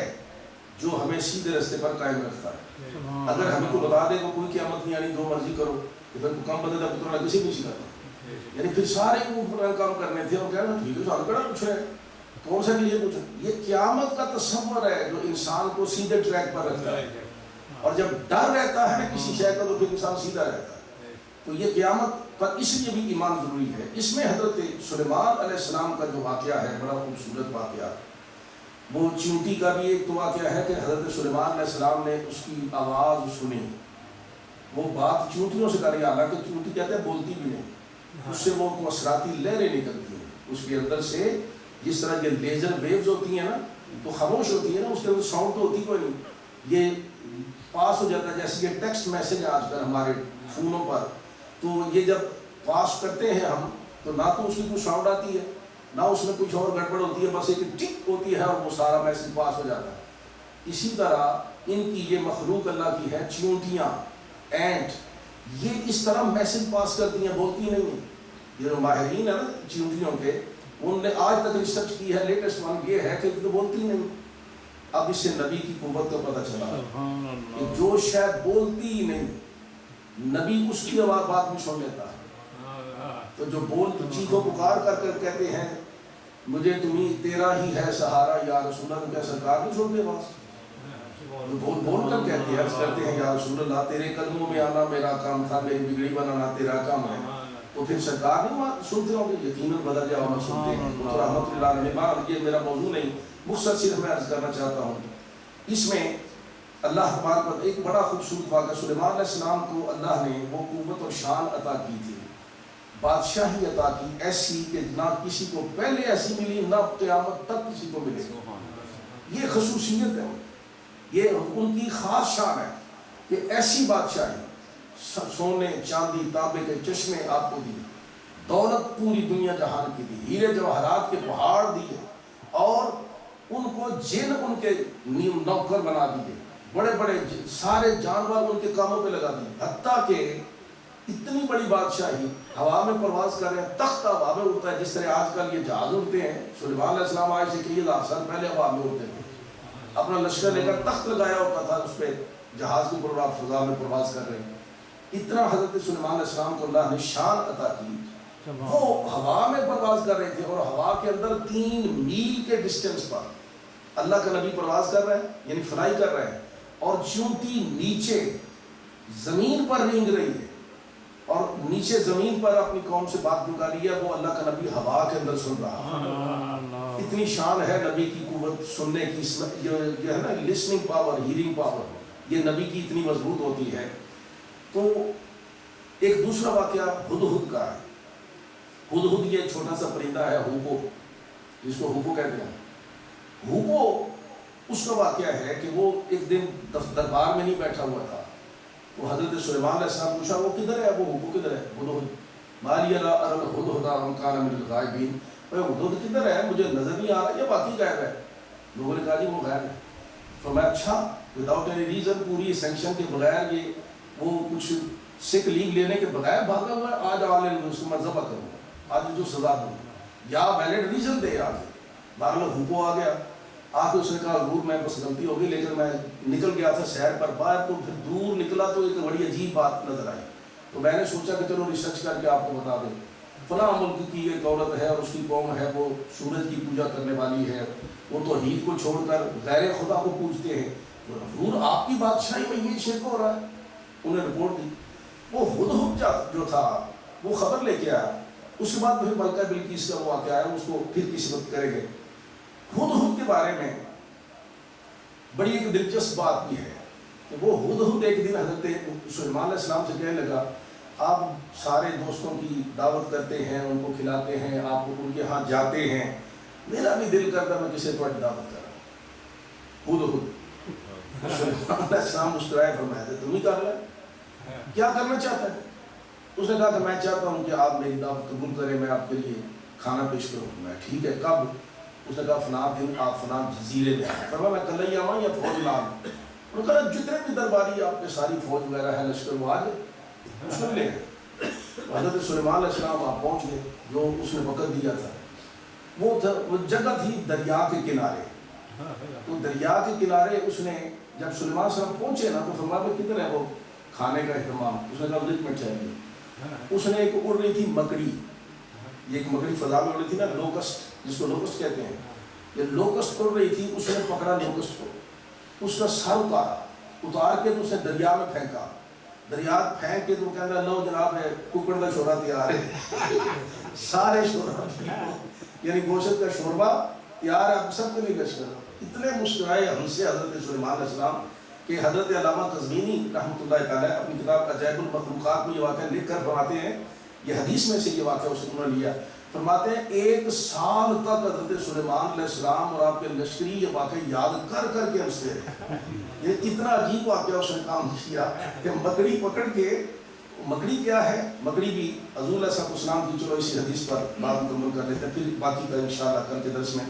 A: جو ہمیں سیدھے رستے پر قائم رکھتا ہے. اگر ہمیں کو بتا دے کہ کوئی قیامت نہیں آنی، جو مرضی کرو، تو پھر کم بدل پتر کسی نہیں سکھاتا. یعنی پھر سارے اوپر کام کرنے تھے اور کہنا ٹھیک ہے سال کڑا کچھ ہے، کون سا لیے کچھ. یہ قیامت کا تصور ہے جو انسان کو سیدھے ٹریک پر رکھتا ہے، اور جب ڈر رہتا ہے کسی شے کا تو پھر انسان سیدھا رہتا ہے. تو یہ قیامت پر اس لیے بھی ایمان ضروری ہے. اس میں حضرت سلیمان علیہ السلام کا جو واقعہ ہے بڑا خوبصورت واقعہ. وہ چیونٹی کا بھی ایک تو واقعہ ہے کہ حضرت سلیمان علیہ السلام نے اس کی آواز سنی. وہ بات چیونٹیوں سے کر رہی ہے، حالانکہ چیونٹی کہتے ہیں بولتی بھی نہیں، اس سے وہ مصراتی لہریں نکلتی ہیں اس کے اندر سے. جس طرح یہ لیزر ویوز ہوتی ہیں نا تو خاموش ہوتی ہے نا، اس کے اندر ساؤنڈ تو ہوتی کوئی نہیں، یہ پاس ہو جاتا ہے. جیسے یہ ٹیکسٹ میسج آج کل ہمارے فونوں پر، تو یہ جب پاس کرتے ہیں ہم تو نہ تو اس کی کوئی ساؤنڈ آتی ہے، نہ اس میں کچھ اور گڑبڑ ہوتی ہے، بس ایک ٹک ہوتی ہے اور وہ سارا میسج پاس ہو جاتا ہے. اسی طرح ان کی یہ مخلوق اللہ کی ہے چیونٹیاں. اینٹ یہ اس طرح میسج پاس کرتی ہیں، بولتی نہیں ہیں. یہ جو ماہرین ہیں نا چیونٹیوں کے، انہوں نے آج تک ریسرچ کی ہے، لیٹسٹ ون یہ ہے کہ بولتی نہیں. اب اس سے نبی کی قوت کا پتہ چلا کہ جو شاید بولتی ہی نہیں، نبی اس کی آواز بات بھی سن لیتا ہے. تو جو چیخو پکار کر کر کہتے ہیں مجھے تمہیں تیرا ہی ہے سہارا یا رسول اللہ، کیا سرکار نہیں سنتے بات؟ جو بول کر کہتے ہیں، عرض کرتے ہیں یا رسول اللہ تیرے قدموں میں آنا میرا کام تھا، میری بگڑی بنانا تیرا کام ہے، تو پھر سرکار نہیں سنتے ہوں گے؟ یقیناً بدل جاؤ نہ سنتے ہیں. تو رحمت اللہ علیہ، یہ میرا موضوع نہیں، مختصر صرف میں عرض کرنا چاہتا ہوں. اس میں اللہ تبارک و تعالیٰ ایک بڑا خوبصورت واقعہ، سلیمان علیہ السلام کو اللہ نے وہ قوت اور شان عطا کی تھی، بادشاہی عطا کی ایسی کہ نہ کسی کو پہلے ایسی ملی، نہ قیامت تک کسی کو ملے. یہ خصوصیت ہے، یہ ان کی خاص شان ہے کہ ایسی بادشاہی، سونے چاندی تانبے کے چشمے آپ کو دیے، دولت پوری دنیا جہان کی دی، ہیرے جواہرات کے پہاڑ دیے، اور ان کو جن ان کے نوکر بنا دیے، بڑے بڑے سارے جانور ان کے کاموں پہ لگا دیے، حتیٰ کہ اتنی بڑی بادشاہی ہوا میں پرواز کر رہے ہیں، تخت ہوا میں اڑتا ہے جس طرح آج کل یہ جہاز اڑتے ہیں. سلیمان علیہ السلام آج سے کئی ہزار سال پہلے ہوا میں اڑتے تھے، اپنا لشکر لے کر تخت لگایا ہوتا تھا اس پہ، جہاز کے اوپر آپ فضا میں پرواز کر رہے ہیں. اتنا حضرت سلیمان علیہ السلام کو اللہ نے شان عطا کی. وہ ہوا میں پرواز کر رہے تھے، اور ہوا کے اندر 3 میل کے ڈسٹینس پر اللہ کا نبی پرواز کر رہا ہے، یعنی فلائی کر رہا ہے، اور چونٹی نیچے زمین پر رینگ رہی ہے، اور نیچے زمین پر اپنی قوم سے بات جو کر رہی ہے وہ اللہ کا نبی ہوا کے اندر سن رہا ہے. اتنی شان ہے نبی کی قوت سننے کی، جو ہے نا لسننگ پاور، ہیرنگ پاور، یہ نبی کی اتنی مضبوط ہوتی ہے. تو ایک دوسرا واقعہ ہدہد کا ہے. ہدہد یہ چھوٹا سا پرندہ ہے، ہوپو، جس کو ہوپو کہتے ہیں. ہوپو اس کا واقعہ ہے کہ وہ ایک دن دربار میں نہیں بیٹھا ہوا تھا، تو حضرت سلیمان علیہ السلام پوچھا وہ کدھر ہے، وہ ہوپو کدھر ہے؟ ہدہد مالی لا ارى الهدهد ام كان من الغائبین، ہدہد کدھر ہے، مجھے نظر نہیں آ رہا، یہ باقی غائب ہے. لوگوں نے کہا جی وہ غائب ہے. فرمایا اچھا، وداؤٹ اینی ریزن، پوری سینکشن کے بغیر، یہ وہ کچھ سکھ لیگ لینے کے بغیر بھاگا ہوا ہے، آج آ لیں اس کو میں ذبح کروں گا، آج جو سزا دوں گا، یا ویلڈ ریزن دے. آج بہرحال ہوپو آ گیا، آ کے اس نے کہا ضرور میں بس غلطی ہو گئی، لیکن میں نکل گیا تھا سیر پر باہر، تو پھر دور نکلا تو ایک بڑی عجیب بات نظر آئی، تو میں نے سوچا کہ چلو ریسرچ کر کے آپ کو بتا دیں. فلاں ملک کی ایک عورت ہے اور اس کی قوم ہے، وہ سورج کی پوجا کرنے والی ہے، وہ توحید کو چھوڑ کر غیر خدا کو پوجتے ہیں، تو حضور آپ کی بادشاہی میں یہ شرک ہو رہا ہے. انہیں رپورٹ دی. وہ ہدہد جو تھا وہ خبر لے کے آیا. اس کے بعد پھر ملکہ بلقیس کا وہ واقعہ ہے، اس کو پھر کسی وقت کریں گے. ہدہد کے بارے میں بڑی ایک دلچسپ بات بھی ہے کہ وہ ہدہد ایک دن حضرت سلیمان علیہ السلام سے کہنے لگا آپ سارے دوستوں کی دعوت کرتے ہیں، ان کو کھلاتے ہیں، آپ ان کے ہاں جاتے ہیں، میرا بھی دل کرتا میں کسی تھوڑی دعوت کر رہا ہوں. ہدہد سلیمان علیہ السلام مسکرائے، فرمایا تھا تم ہی کر لیں، کیا کرنا چاہتا ہے؟ اس نے کہا کہ میں چاہتا ہوں کہ آپ میری دعوت قبول کریں، میں آپ کے لیے کھانا پیش کروں. میں ٹھیک ہے، کب؟ اس نے کہا فلاں دن آپ فلاں جزیرے میں آئیں. فرمایا میں کل ہی آؤں یا فوج لائیں؟ انہوں نے کہا جتنے بھی درباری آپ کے ساری فوج وغیرہ ہے لشکر وہ آ جائے، اس کو لے گئے. حضرت سلیمان علیہ السلام آپ پہنچ گئے. جو اس نے وقت دیا تھا وہ جگہ تھی دریا کے کنارے. تو دریا کے کنارے اس نے جب سلیمان علیہ السلام پہنچے نا تو فرمایا کدھر ہے وہ کھانے کا اہتمام؟ اس نے کہا مجھے منٹ چاہیے. اس نے ایک اڑ رہی تھی مکڑی، یہ ایک مکڑی فضا میں اڑ رہی تھی نا، لوکسٹ، جس کو لوکسٹ کہتے ہیں. یہ لوکسٹ اڑ رہی تھی، اس نے پکڑا لوکسٹ کو، اس کا سر اتار کے تو اس نے دریا میں پھینکا. دریا پھینک کے تو کہنا لو جناب ہے ککڑ کا شوربہ تیار ہے. سارے شوربہ یعنی گوشت کا شوربہ تیار ہے، آپ سب کے لیے لشکر. اتنے مسکرائے ہم سے حضرت سلیمان علیہ السلام کہ حضرت علامہ قزوینی رحمۃ اللہ تعالیٰ اپنی کتاب عجائب المخلوقات میں یہ واقعہ لکھ کر فرماتے ہیں، یہ حدیث میں سے یہ واقعہ اس نے لیا. فرماتے ہیں 1 سال تک حضرت سلیمان علیہ السلام اور آپ کے لشکری یہ واقعہ یاد کر کر کے ہنستے رہے. یہ اتنا عجیب واقعہ اس نے کام کیا کہ مکڑی پکڑ کے، مکڑی کیا ہے؟ مکڑی بھی حضور علیہ السلام کی، چلو اسی حدیث پر بات مکمل کر لیتے ہیں، پھر باقی کا انشاءاللہ کل کے درس میں.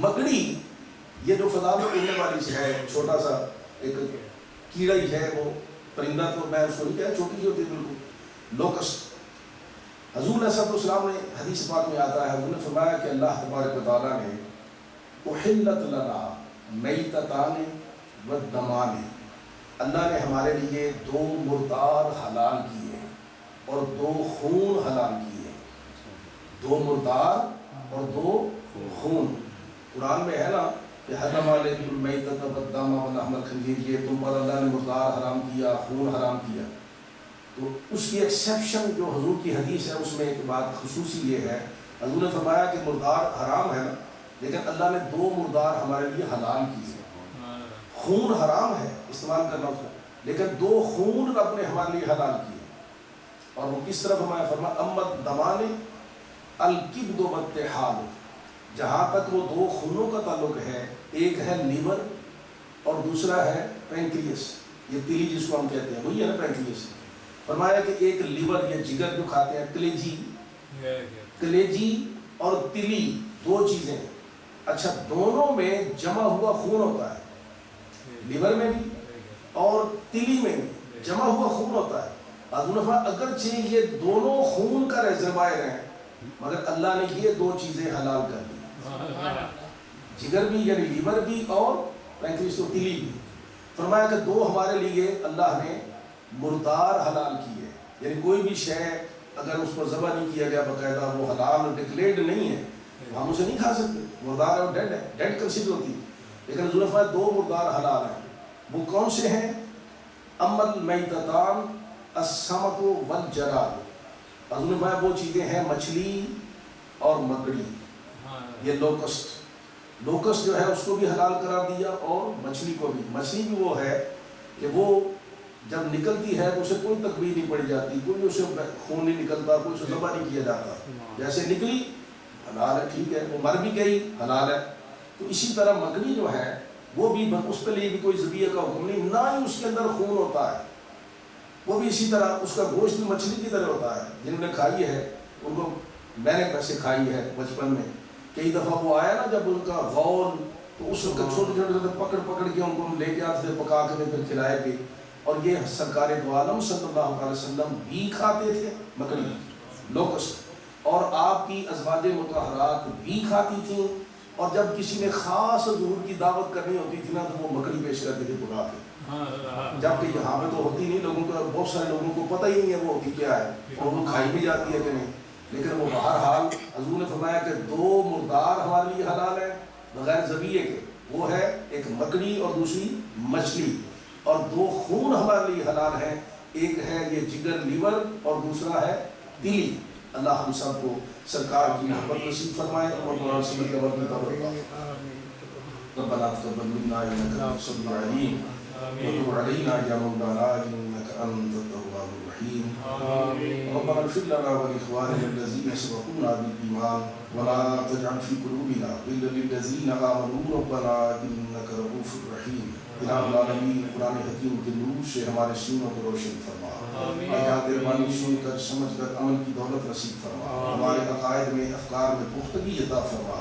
A: مکڑی یہ جو فضا میں اڑنے والی ہے، چھوٹا سا ایک کیڑا ہی ہے، وہ پرندہ تو میں اس کو نہیں کہا چھوٹی سی ہوتی ہے بالکل، لوکسٹ. حضور علیہ السلام نے حدیث پاک میں آتا ہے، حضور نے فرمایا کہ اللہ تبارک و تعالیٰ نے احلت لنا میتتان والدمان، اللہ نے ہمارے لیے 2 مردار حلال کیے اور 2 خون حلال کیے. 2 مردار اور 2 خون. قرآن میں ہے نا کہ حرم علیکم المیتۃ والدم ولحم الخنزیر، یہ تم پر اللہ نے مردار حرام کیا، خون حرام کیا. تو اس کی ایکسیپشن جو حضور کی حدیث ہے اس میں ایک بات خصوصی یہ ہے، حضور نے فرمایا کہ مردار حرام ہے نا، لیکن اللہ نے 2 مردار ہمارے لیے حلال کیے. خون حرام ہے استعمال کرنا اس کا، لیکن 2 خون رب نے ہمارے لیے حلال کیے. اور وہ کس طرح فرمایا امت دمان الکبد والطحال، جہاں تک وہ 2 خونوں کا تعلق ہے، ایک ہے لیور اور دوسرا ہے پینکریس، یہ تلی جس کو ہم کہتے ہیں وہی ہے نا پینکریس. فرمایا کہ ایک لیور یہ جگر جو کھاتے ہیں، کلیجی اور تلی 2 چیزیں، اچھا دونوں میں جمع ہوا خون ہوتا ہے، لیور میں بھی اور تلی میں بھی جمع ہوا خون ہوتا ہے. اگرچہ یہ دونوں خون کا ریزروائر ہیں، مگر اللہ نے یہ 2 چیزیں حلال کر دی، جگر بھی یعنی لیور بھی اور پینکریس و تلی بھی. فرمایا کہ 2 ہمارے لیے اللہ نے مردار حلال کی ہے، یعنی کوئی بھی شے اگر اس کو ذبح نہیں کیا گیا باقاعدہ، وہ حلال ڈکلیئرڈ نہیں ہے، ہم اسے نہیں کھا سکتے، مردار اور ڈیڈ ہے، ڈیڈ کنسیڈر ہوتی ہے. لیکن حضور نے فرمایا 2 مردار حلال ہیں. وہ کون سے ہیں؟ امل میتتان السمک والجراد. حضور نے فرمایا وہ چیزیں ہیں مچھلی اور مکڑی. یہ لوکسٹ جو ہے اس کو بھی حلال قرار دیا اور مچھلی کو بھی. مچھلی بھی وہ ہے کہ وہ جب نکلتی ہے تو اسے کوئی تکبیر نہیں پڑی جاتی، کوئی اسے خون نہیں نکلتا، کوئی اسے ذبح نہیں کیا جاتا، جیسے نکلی حلال ہے، ٹھیک ہے، وہ مر بھی گئی حلال ہے. تو اسی طرح مکڑی جو ہے وہ بھی اس کے لیے بھی کوئی ذبیحہ کا حکم نہیں، نہ ہی اس کے اندر خون ہوتا ہے. وہ بھی اسی طرح اس کا گوشت بھی مچھلی کی طرح ہوتا ہے. جنہوں نے کھائی ہے ان کو، میں نے ویسے کھائی ہے بچپن میں کئی دفعہ، وہ آیا نا جب ان کا غول، تو اس وقت چھوٹے چھوٹے پکڑ کے ان کو لے کے آتے تھے، پکا کے پھر کھلائے گئے. اور یہ سرکار دو عالم صلی اللہ علیہ وسلم بھی کھاتے تھے مکڑی، لوکسٹ، اور آپ کی ازواج مطہرات بھی کھاتی تھیں. اور جب کسی نے خاص حضور کی دعوت کرنی ہوتی تھی نا تو وہ مکڑی پیش کرتے تھے پکا کے، جبکہ یہاں پہ تو ہوتی نہیں، لوگوں کو، بہت سارے لوگوں کو پتہ ہی نہیں ہے وہ ہوتی کیا ہے، اور وہ کھائی بھی جاتی ہے کہ نہیں. لیکن وہ بہرحال حضور نے فرمایا کہ 2 مردار ہمارے لیے حلال ہے بغیر ذبیحے کے، وہ ہے ایک مکڑی اور دوسری مچھلی. اور 2 خون ہمارے لیے حلال ہیں، ایک ہے یہ جگر لیور اور دوسرا ہے تلی. اللہ ہم سب کو سرکار کی محبت نصیب فرمائے اور قرآن سنت کے عمل میں توفیق. ربنا تقبل منا انك انت السميع العليم وتب علينا يا مولانا انك انت التواب الرحيم. ربنا اغفر لنا ولاخواننا الذين سبقونا بالايمان ولا تجعل في قلوبنا غلا للذين امنوا ربنا انك رؤوف رحيم. الہ العالمین قرآن حکیم کے نور سے ہمارے سینوں کو روشن فرما، آیات ربانی سن کر سمجھ کر عمل کی دولت نصیب فرما، ہمارے عقائد میں افکار میں پختگی عطا فرما،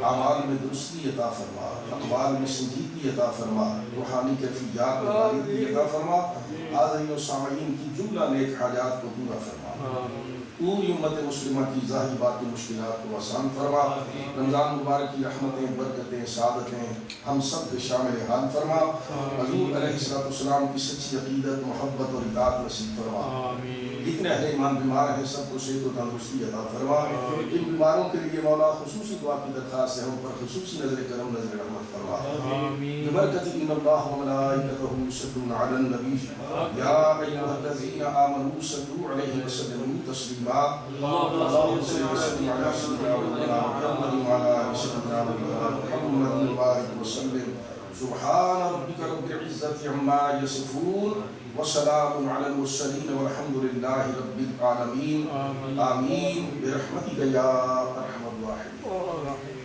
A: اعمال میں درستی عطا فرما، اقوال میں سنجیدگی عطا فرما، روحانی کیفیات میں باریکی عطا فرما، حاضرین و سامعین کی جملہ نیک حاجات کو پورا فرما، پوری امت مسلمہ کی ظاہری باطنی مشکلات کو آسان فرما. رمضان مبارک کی رحمتیں، برکتیں، سعادتیں ہم سب کے شامل حال فرما. حضور علیہ السلام کی سچی عقیدت، محبت اور اطاعت نصیب فرما. جتنے اہل ایمان بیمار ہیں سب کو صحت و تندرستی عطا فرما. ان بیماروں کے لیے مولا خصوصی دعا کی درخواست ہے، ان پر خصوصی نظر کرم، نظر رحمت فرما. ببرکت ان اللہ وملائکتہ یصلون علی النبی یا ایھا الذین آمنوا صلوا علیہ وسلموا تسلیما. اللهم صل وسلم على سيدنا محمد وعلى آل سيدنا محمد وبارك وسلم. سبحان ربك رب العزة عما يصفون وسلام على المرسلين والحمد لله رب العالمين. آمين برحمتك يا أرحم الراحمين.